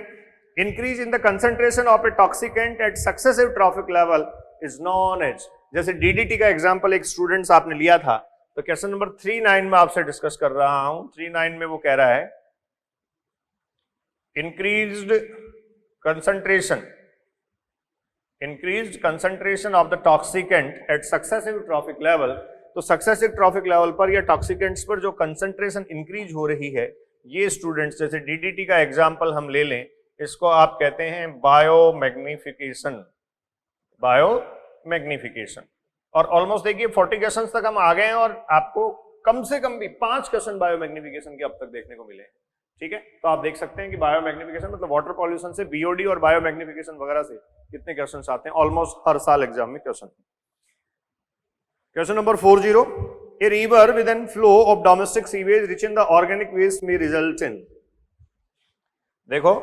increase in the concentration of a toxicant at successive trophic level is known as. जैसे DDT का एग्जांपल एक स्टूडेंट्स आपने लिया था, तो क्वेश्चन नंबर 39 में आपसे डिस्कस कर रहा हूं। 39 में वो कह रहा है increased concentration increased concentration of the toxicant at successive trophic level, तो सक्सेसिव ट्रॉफिक लेवल पर या टॉक्सिकेंट्स पर जो कंसंट्रेशन इंक्रीज हो रही है, ये स्टूडेंट्स, जैसे डीडीटी का एग्जांपल हम ले लें, इसको आप कहते हैं बायोमैग्निफिकेशन, बायोमैग्निफिकेशन। और ऑलमोस्ट देखिए 40 क्वेश्चन तक हम आ गए हैं और आपको कम से कम भी 5 क्वेश्चन बायोमैग्निफिकेशन के अब तक देखने को मिले हैं। ठीक है, तो आप देख सकते हैं कि बायोमैग्निफिकेशन मतलब वाटर पॉल्यूशन से बीओडी और बायोमैग्निफिकेशन वगैरह से कितने क्वेश्चन आते हैं, ऑलमोस्ट हर साल एग्जाम में question. Question number 40, a river with an flow of domestic sewage rich in the organic waste may result in. देखो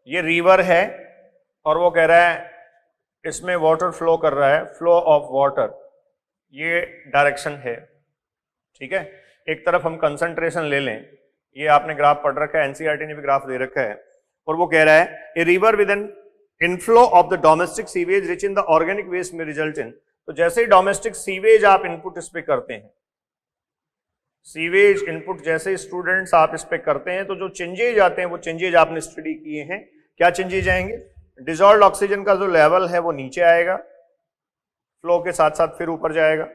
ये रिवर है और वो कह रहा है इसमें वाटर फ्लो कर रहा है, फ्लो ऑफ वाटर, ये डायरेक्शन है। ठीक है, एक तरफ हम कंसंट्रेशन ले लें, ये आपने ग्राफ पढ़ रखा है, एनसीईआरटी ने भी ग्राफ दे रखा है, और वो कह रहा है a river with an inflow of the domestic sewage rich in the organic waste may result in. तो जैसे ही डोमेस्टिक सीवेज आप इनपुट इस पे करते हैं, सीवेज इनपुट जैसे स्टूडेंट्स आप इस पे करते हैं, तो जो चेंजेज आते हैं वो चेंजेज आपने स्टडी किए हैं। क्या चेंजेज आएंगे? डिसॉल्व्ड ऑक्सीजन का जो लेवल है वो नीचे आएगा, फ्लो के साथ साथ फिर ऊपर जाएगा,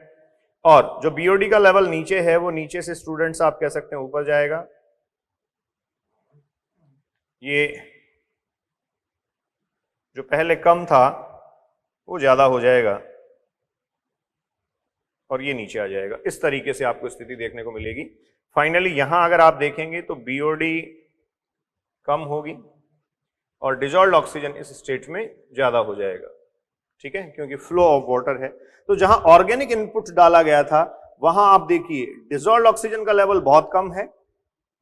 और जो बीओडी का लेवल नीचे है वो नीचे से स्टूडेंट्स आप कह सकते हैं ऊपर जाएगा। ये जो पहले कम था वो ज्यादा हो जाएगा और ये नीचे आ जाएगा। इस तरीके से आपको स्थिति देखने को मिलेगी। फाइनली यहां अगर आप देखेंगे तो बीओडी कम होगी और डिसॉल्व्ड ऑक्सीजन इस स्टेट में ज्यादा हो जाएगा। ठीक है, क्योंकि फ्लो ऑफ वाटर है। तो जहां ऑर्गेनिक इनपुट डाला गया था वहां आप देखिए डिसॉल्व्ड ऑक्सीजन का लेवल बहुत कम है,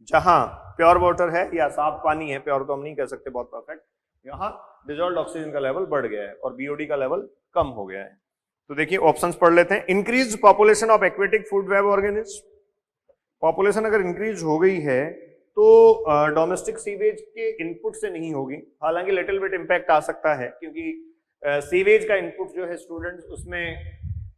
जहां प्योर वाटर है या साफ पानी है, प्योर तो हम नहीं कह सकते बहुत परफेक्ट, यहां डिसॉल्व्ड ऑक्सीजन का लेवल बढ़ गया है और बीओडी का लेवल कम हो गया है। तो देखिए ऑप्शंस पढ़ लेते हैं। Increase population of aquatic food web organism, population अगर इंक्रीज हो गई है तो डोमेस्टिक सीवेज के इनपुट से नहीं होगी, हालांकि लिटिल बिट इंपैक्ट आ सकता है क्योंकि सीवेज का इनपुट जो है स्टूडेंट्स उसमें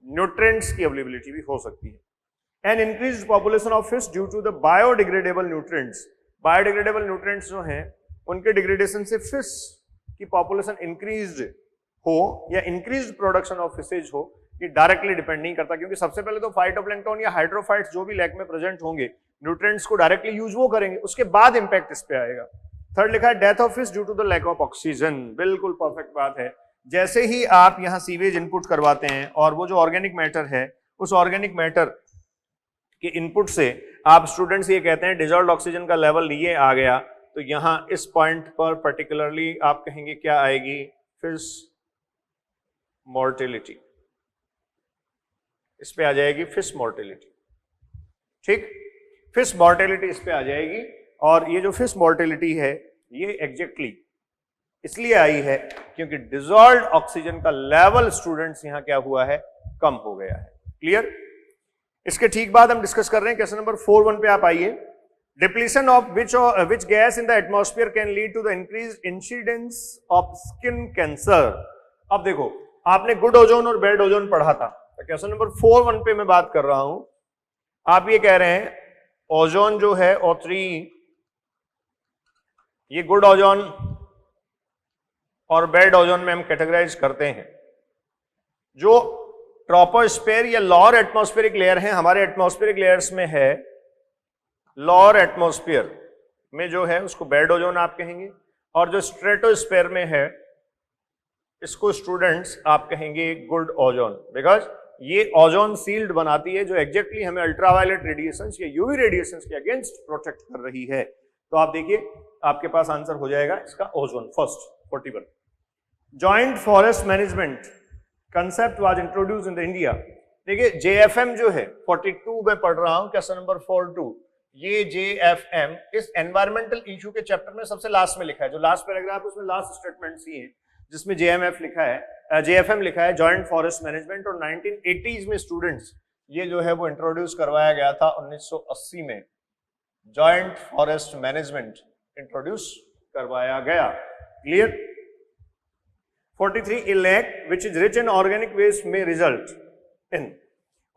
न्यूट्रिएंट्स की अवेलेबिलिटी भी हो सकती है। And increase population of fish due to the biodegradable nutrients, biodegradable nutrients जो हैं उनके डिग्रेडेशन से फिश की पॉपुलेशन इंक्रीज हो या इंक्रीज प्रोडक्शन ऑफ फिशेज हो, ये डायरेक्टली डिपेंड नहीं करता, क्योंकि सबसे पहले तो फाइटोप्लैंक्टन या हाइड्रोफाइट्स जो भी लेक में प्रेजेंट होंगे न्यूट्रिएंट्स को डायरेक्टली यूज वो करेंगे, उसके बाद इंपैक्ट इस पे आएगा। थर्ड लिखा है death of fish due to the lack of oxygen, बिल्कुल परफेक्ट बात है। जैसे ही आप यहाँ सीवेज इनपुट करवाते हैं और वो जो ऑर्गेनिक मैटर है उस ऑर्गेनिक मैटर के इनपुट से आप स्टूडेंट्स ये कहते हैं डिसॉल्व्ड ऑक्सीजन का लेवल ये आ गया, तो यहाँ इस पॉइंट पर पर्टिकुलरली आप कहेंगे क्या आएगी? फिश मॉर्टेलिटी, इस पे आ जाएगी फिश मॉर्टेलिटी। ठीक, फिश मॉर्टेलिटी इस पे आ जाएगी। और ये जो फिश मॉर्टेलिटी है ये एग्जैक्टली इसलिए आई है क्योंकि डिसॉल्व्ड ऑक्सीजन का लेवल स्टूडेंट्स यहां क्या हुआ है? कम हो गया है। क्लियर? इसके ठीक बाद हम डिस्कस कर रहे हैं क्वेश्चन नंबर 4.1 पे आप आइए। Depletion of which gas in the atmosphere can lead to the increase incidence of skin cancer. अब देखो आपने गुड ओजोन और बैड ओजोन पढ़ा था, तो क्वेश्चन नंबर 4.1 पे मैं बात कर रहा हूं। आप ये कह रहे हैं ओजोन जो है O3, ये गुड ओजोन और बैड ओजोन में हम कैटेगराइज करते हैं। जो ट्रोपोस्फेयर या लोअर एटमॉस्फेरिक लेयर है, हमारे एटमॉस्फेरिक लेयर्स में है, लोअर एटमॉस्फेयर में जो है उसको बैड ओजोन आप कहेंगे, और जो स्ट्रेटोस्फेयर में है इसको स्टूडेंट्स आप कहेंगे गुड ओजोन, बिकॉज ये ओजोन सील्ड बनाती है जो एग्जैक्टली हमें अल्ट्रावायलेट रेडिएशंस या यूवी रेडिएशंस के अगेंस्ट प्रोटेक्ट कर रही है। तो आप देखिए आपके पास आंसर हो जाएगा इसका ozone first 41। Joint forest management concept was introduced in the India. देखिए JFM जो है 42 में पढ़ रहा हूं, क्वेश्चन नंबर 42, ये JFM इस एनवायरमेंटल इशू के चैप्टर में सबसे लास्ट में लिखा है। जो लास्ट पैराग्राफ उसमें लास्ट स्टेटमेंट्स ही है जिसमें JMF लिखा है, JFM लिखा है, जॉइंट फॉरेस्ट मैनेजमेंट। और 1980s में स्टूडेंट्स ये जो है वो इंट्रोड्यूस करवाया गया था 1980 में, जॉइंट फॉरेस्ट मैनेजमेंट इंट्रोड्यूस करवाया गया। Clear? 43, a lake which is rich in organic waste may result in.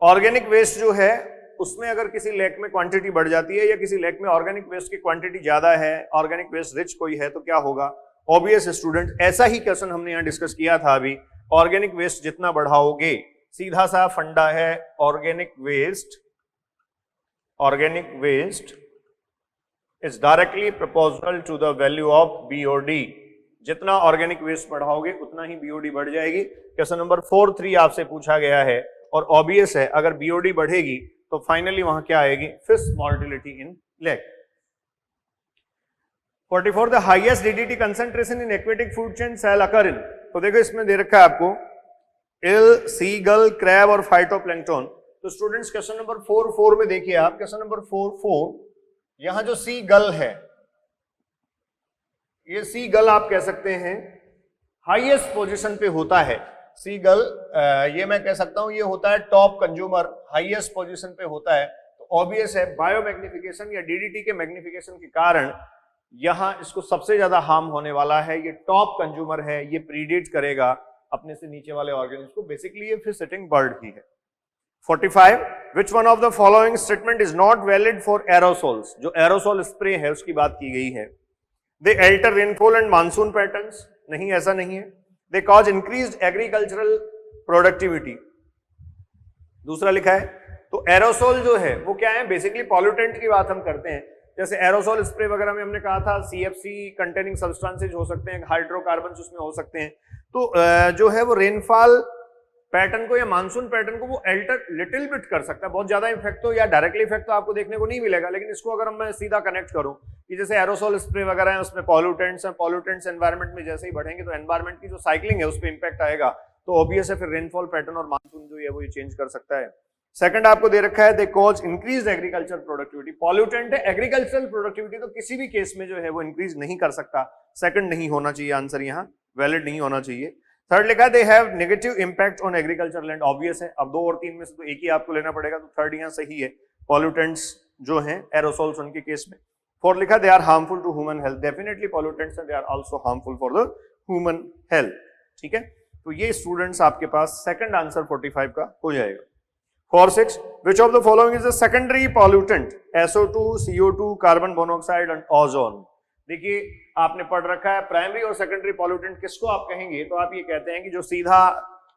Organic waste जो है उसमें अगर किसी लेक में क्वांटिटी बढ़ जाती है या किसी लेक में ऑर्गेनिक वेस्ट की क्वांटिटी ज्यादा है, ऑर्गेनिक वेस्ट रिच कोई है, तो क्या होगा? ऑब्वियस स्टूडेंट, ऐसा ही क्वेश्चन हमने यहाँ डिस्कस किया था अभी, ऑर्गेनिक वेस्ट जितना बढ़ाओगे, सीधा सा फंडा है, organic waste is directly proportional to the value of BOD. जितना ऑर्गेनिक वेस्ट बढ़ाओगे उतना ही बीओडी बढ़ जाएगी। क्वेश्चन नंबर 4.3 आपसे पूछा गया है और ऑब्वियस है, अगर बीओडी बढ़ेगी तो फाइनली वहां क्या आएगी, fish mortality in lake. 44 the highest DDT concentration in aquatic food chain shall occur in. तो देखो इसमें दे रखा है आपको एल, सीगल, क्रैब और फाइटोप्लैंक्टन। तो स्टूडेंट्स क्वेश्चन नंबर 4.4 में देखिए आप, क्वेश्चन नंबर 4.4 यहां जो सीगल है, ये सीगल आप कह सकते हैं हाईएस्ट पोजीशन पे होता है। सीगल ये मैं कह सकता हूं ये होता है टॉप कंज्यूमर, हाईएस्ट पोजीशन पे होता है। तो ऑब्वियस है बायोमैग्निफिकेशन या डीडीटी के मैग्निफिकेशन के कारण यहां इसको सबसे ज्यादा हार्म होने वाला है। ये टॉप कंज्यूमर है, ये प्रीडेट करेगा अपने से नीचे वाले ऑर्गेनिज्म को। बेसिकली ये फिश ईटिंग बर्ड ही है। 45 which one of the following statement is not valid for aerosols. जो एरोसोल स्प्रे है उसकी बात की गई है। They alter rainfall and monsoon patterns, नहीं ऐसा नहीं है। They cause increased agricultural productivity, दूसरा लिखा है। तो एरोसोल जो है वो क्या है, बेसिकली पॉल्यूटेंट की बात हम करते हैं। जैसे एरोसोल स्प्रे वगैरह में हमने कहा था सीएफसी कंटेनिंग सब्सटेंसेज हो सकते हैं, हाइड्रोकार्बन्स उसमें हो सकते हैं। तो जो है वो रेनफॉल पैटर्न को या मानसून पैटर्न को वो अल्टर लिटिल बिट कर सकता है। बहुत ज्यादा इफेक्ट तो या डायरेक्टली इफेक्ट तो आपको देखने को नहीं मिलेगा, लेकिन इसको अगर मैं सीधा कनेक्ट करूं कि जैसे एरोसोल स्प्रे वगैरह है उसमें पॉल्यूटेंट्स हैं, पॉल्यूटेंट्स एनवायरनमेंट में जैसे ही बढ़ेंगे तो एनवायरनमेंट की जो साइक्लिंग है उस पर इंपैक्ट आएगा। तो ऑब्वियस है फिर रेनफॉल पैटर्न और मानसून जो है वो ये चेंज कर सकता है। सेकंड आपको दे रखा है they cause increase agriculture productivity. Pollutant है, एग्रीकल्चरल प्रोडक्टिविटी तो किसी भी केस में जो है वो इंक्रीज नहीं कर सकता। सेकंड नहीं होना चाहिए आंसर, यहाँ वैलिड नहीं होना चाहिए। थर्ड लिखा they have negative impact on agriculture land, obvious है। अब 2 और 3 में से तो एक ही आपको लेना पड़ेगा, तो थर्ड यहाँ सही है। पॉल्यूटेंट्स जो हैं एरोसोल्स उनके केस में। फोर्थ लिखा they are harmful to human health, definitely pollutants they are also harmful for the human health. ठीक है, तो ये स्टूडेंट्स आपके पास सेकंड आंसर 45 का हो जाएगा। 4.6 which of the following is a secondary pollutant, SO2, CO2, carbon monoxide and ozone. देखिए आपने पढ़ रखा है प्राइमरी और सेकेंडरी पॉल्यूटेंट किसको आप कहेंगे, तो आप ये कहते हैं कि जो सीधा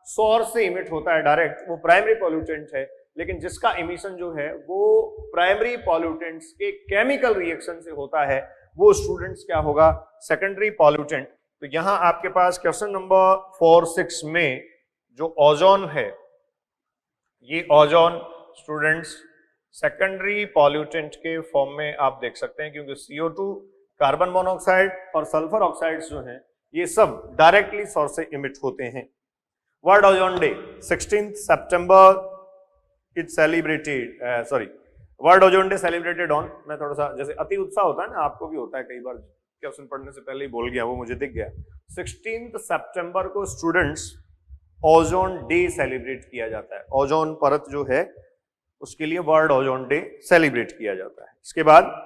सोर्स से इमिट होता है डायरेक्ट वो प्राइमरी पॉल्यूटेंट है, लेकिन जिसका इमिशन जो है वो प्राइमरी पॉल्यूटेंट्स के केमिकल रिएक्शन से होता है वो स्टूडेंट्स क्या होगा, सेकेंडरी पॉल्यूटेंट। तो यहां आपके पास क्वेश्चन नंबर 4.6 में जो ओजोन है, ये ओजोन स्टूडेंट्स सेकेंडरी पॉल्यूटेंट के फॉर्म में आप देख सकते हैं, क्योंकि CO2, कार्बन मोनोऑक्साइड और सल्फर ऑक्साइड्स जो हैं ये सब डायरेक्टली सोर्स से इमिट होते हैं। World ozone day 16 September it celebrated, world ozone day celebrated on, मैं थोड़ा सा जैसे अति उत्साह होता है ना, आपको भी होता है कई बार, क्वेश्चन पढ़ने से पहले ही बोल गया, वो मुझे दिख गया। 16 सितंबर को स्टूडेंट्स ओजोन डे सेलिब्रेट किया जाता है। ओजोन परत जो है उसके लिए वर्ल्ड ओजोन डे सेलिब्रेट किया जाता है। इसके बाद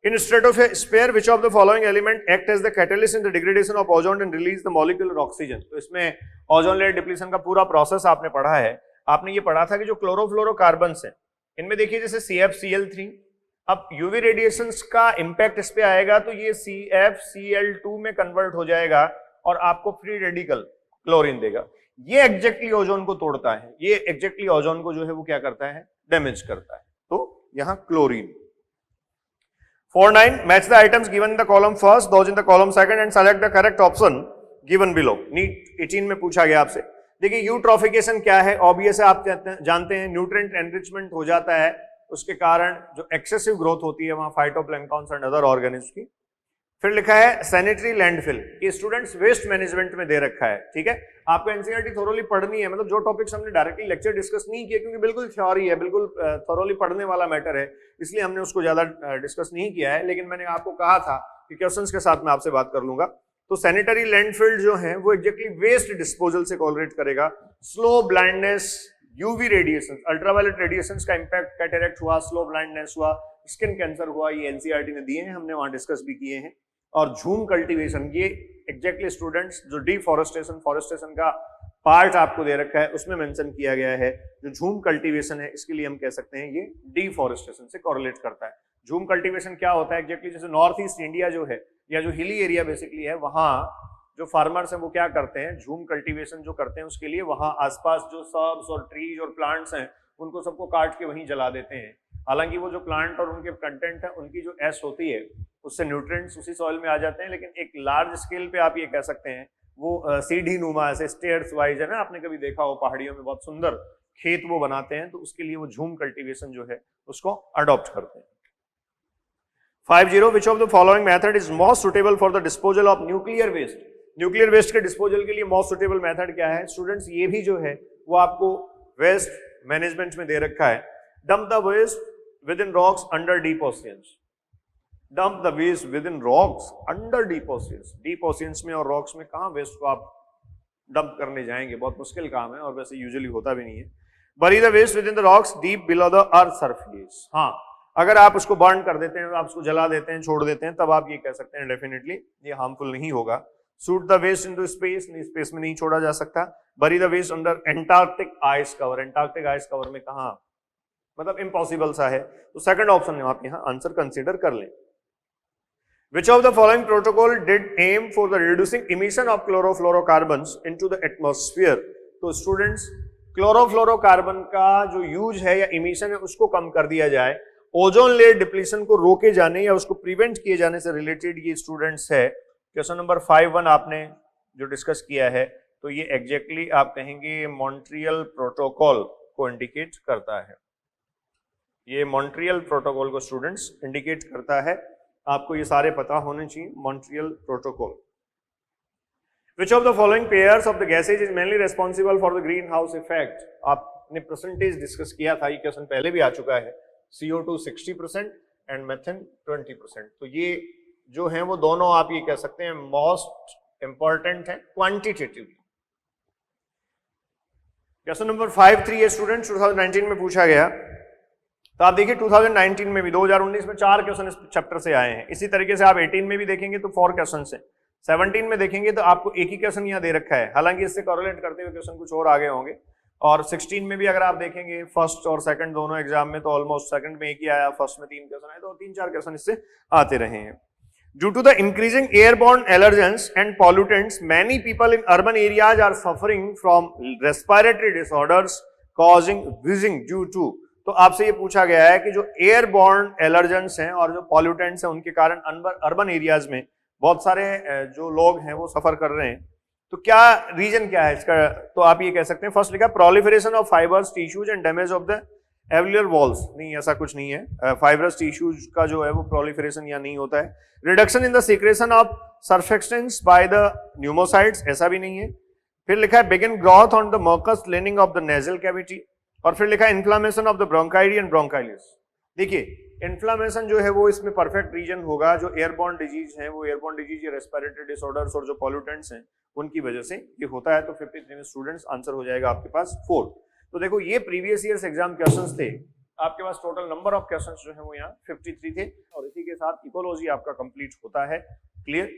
इन stratosphere which of the following element act as the catalyst in the degradation of ozone and release the molecular oxygen। तो इसमें ओजोन लेयर डिप्लीशन का पूरा प्रोसेस आपने पढ़ा है। आपने ये पढ़ा था कि जो क्लोरोफ्लोरोकार्बन्स हैं इनमें देखिए जैसे CFCl3, अब यूवी रेडिएशंस का इंपैक्ट इस पे आएगा तो ये CFCl2 में कन्वर्ट हो जाएगा और आपको फ्री रेडिकल क्लोरीन देगा। ये एग्जैक्टली ओजोन को तोड़ता है, ये एग्जैक्टली ओजोन को जो है वो क्या करता है, डैमेज करता है। तो यहां chlorine. 4.9 match the items given in the column first, those in the column second and select the correct option given below. NEET 18 में पूछा गया आपसे। देखिए यूट्रोफिकेशन क्या है, ऑब्वियस है आप जानते हैं, न्यूट्रिएंट एनरिचमेंट हो जाता है, उसके कारण जो एक्सेसिव ग्रोथ होती है वहां फाइटोप्लैंक्टन्स एंड अदर ऑर्गेनिज्म की। फिर लिखा है सैनिटरी लैंडफिल, ये स्टूडेंट्स वेस्ट मैनेजमेंट में दे रखा है। ठीक है, आपको एनसीईआरटी थोरोली पढ़नी है, मतलब जो टॉपिक्स हमने डायरेक्टली लेक्चर डिस्कस नहीं किए क्योंकि बिल्कुल थ्योरी है, बिल्कुल थोरोली पढ़ने वाला मैटर है, इसलिए हमने उसको ज्यादा डिस्कस नहीं किया है। लेकिन मैंने आपको कहा था कि क्वेश्चंस के साथ मैं आपसे बात कर लूंगा। तो सैनिटरी लैंडफिल जो है वो एग्जैक्टली वेस्ट डिस्पोजल से कोरिलेट करेगा। Slow blindness, UV radiation, ultraviolet radiation का इंपैक्ट, कैटरेक्ट हुआ, स्लो ब्लाइंडनेस हुआ, स्किन कैंसर हुआ, ये एनसीईआरटी ने दिए हैं, हमने वहां डिस्कस भी किए हैं। और झूम कल्टीवेशन, ये एग्जैक्टली स्टूडेंट्स जो डिफॉरेस्टेशन, फॉरेस्टेशन का पार्ट आपको दे रखा है उसमें मेंशन किया गया है। जो झूम कल्टीवेशन है इसके लिए हम कह सकते हैं ये डिफॉरेस्टेशन से कोरिलेट करता है। झूम कल्टीवेशन क्या होता है एग्जैक्टली, जैसे नॉर्थ ईस्ट इंडिया जो है या जो हिली एरिया बेसिकली है वहां जो फार्मर्स हैं वो क्या करते हैं, झूम कल्टीवेशन जो करते हैं उसके लिए वहां आसपास जो सर्ब्स और ट्रीज और प्लांट्स हैं उनको सबको काट के वहीं जला देते हैं। हालांकि वो जो प्लांट और उनके कंटेंट है उनकी जो एस होती है उससे न्यूट्रिएंट्स उसी सॉइल में आ जाते हैं, लेकिन एक लार्ज स्केल पे आप ये कह सकते हैं वो सीढ़ी नुमा ऐसे स्टेयर्स वाइज है ना, आपने कभी देखा हो पहाड़ियों में बहुत सुंदर खेत वो बनाते हैं, तो उसके लिए वो झूम कल्टीवेशन जो है उसको अडॉप्ट करते हैं। 50 which of the following method is most suitable for the disposal of nuclear waste. Nuclear waste के डिस्पोजल के लिए मोस्ट सुटेबल मेथड क्या है स्टूडेंट्स, ये भी जो है वो आपको वेस्ट मैनेजमेंट में दे रखा है। Dump the waste within rocks under deep oceans. Dump the waste within rocks under deep oceans. Deep oceans में और रॉक्स में कहां वेस्ट को आप डंप करने जाएंगे, बहुत मुश्किल काम है और वैसे यूजुअली होता भी नहीं है। Bury the waste within the rocks deep below the earth surface. हाँ, अगर आप उसको बर्न कर देते हैं, आप उसको जला देते हैं, छोड़ देते हैं, तब आप ये कह सकते हैं डेफिनेटली ये हार्मफुल नहीं होगा। Shoot the waste into space, space में नहीं छोड़ा जा सकता। Bury the waste under Antarctic ice cover. Antarctic ice cover में कहा, मतलब इम्पॉसिबल सा है, तो सेकंड ऑप्शन में आप यहाँ आंसर कंसीडर कर लें। Which of the following protocol did aim for the reducing emission of chlorofluorocarbons into the atmosphere? तो स्टूडेंट्स क्लोरोफ्लोरोकार्बन का जो यूज है या इमिशन है उसको कम कर दिया जाए, ओजोन लेयर डिप्लीशन को रोके जाने या उसको प्रिवेंट किए जाने से रिलेटेड ये स्टूडेंट्स है। क्वेश्चन नंबर 5.1 आपने जो डिस्कस किया है, तो ये एग्जैक्टली आप कहेंगे मॉन्ट्रियल प्रोटोकॉल को इंडिकेट करता है। ये मॉन्ट्रियल प्रोटोकॉल को स्टूडेंट्स इंडिकेट करता है, आपको ये सारे पता होने चाहिए। Montreal protocol. Which of the following pairs of the gases is mainly responsible for the greenhouse effect? आपने परसेंटेज डिस्कस किया था, ये क्वेश्चन पहले भी आ चुका है। CO2 60% and methane 20%। तो ये जो है वो दोनों आप ये कह सकते हैं मोस्ट इंपॉर्टेंट है क्वांटिटेटिवली। क्वेश्चन नंबर 5.3 है स्टूडेंट, 2019 में पूछा गया। तो आप देखिए 2019 में भी, 2019 में 4 क्वेश्चन इस चैप्टर से आए हैं। इसी तरीके से आप 18 में भी देखेंगे तो 4 क्वेश्चन है, 17 में देखेंगे तो आपको एक ही क्वेश्चन यहाँ दे रखा है, हालांकि इससे कोरिलेट करते हुए क्वेश्चन कुछ और आगे होंगे। और 16 में भी अगर आप देखेंगे फर्स्ट और सेकंड दोनों एग्जाम में, तो ऑलमोस्ट सेकंड में एक ही आया, फर्स्ट में 3 क्वेश्चन आए, तो 3-4 क्वेश्चन इससे आते रहे हैं। Due to the increasing airborne allergens and pollutants, many people in urban areas are suffering from respiratory disorders causing wheezing due to. तो आपसे ये पूछा गया है कि जो एयरबॉर्न एलर्जेंस हैं और जो पॉल्यूटेंट्स हैं उनके कारण अर्बन एरियाज में बहुत सारे जो लोग हैं वो सफर कर रहे हैं, तो क्या रीजन क्या है इसका? तो आप ये कह सकते हैं, फर्स्ट लिखा proliferation of fibres tissues and damage of the alveolar walls. नहीं, ऐसा कुछ नहीं है, फाइबरस टिश्यूज का जो है वो प्रोलिफरेशन या नहीं होता है। Reduction in the secretion of surfactants by the pneumocytes, ऐसा भी नहीं है। फिर लिखा है begin growth on the mucus lining of the nasal cavity, और फिर लिखा है inflammation of the bronchioles and bronchitis. देखिए इन्फ्लामेशन जो है वो इसमें परफेक्ट रीजन होगा, जो एयरबॉर्न डिजीज है वो एयरबॉर्न डिजीज या रेस्पिरेटरी डिसऑर्डर्स और जो पॉल्यूटेंट्स हैं उनकी वजह से ये होता है। तो 53 में स्टूडेंट्स आंसर हो जाएगा आपके पास 4। तो देखो ये प्रीवियस ईयर्स एग्जाम क्वेश्चंस थे, आपके पास टोटल नंबर ऑफ क्वेश्चंस जो है वो यहाँ 53 थे, और इसी के साथ इकोलॉजी आपका कंप्लीट होता है। क्लियर?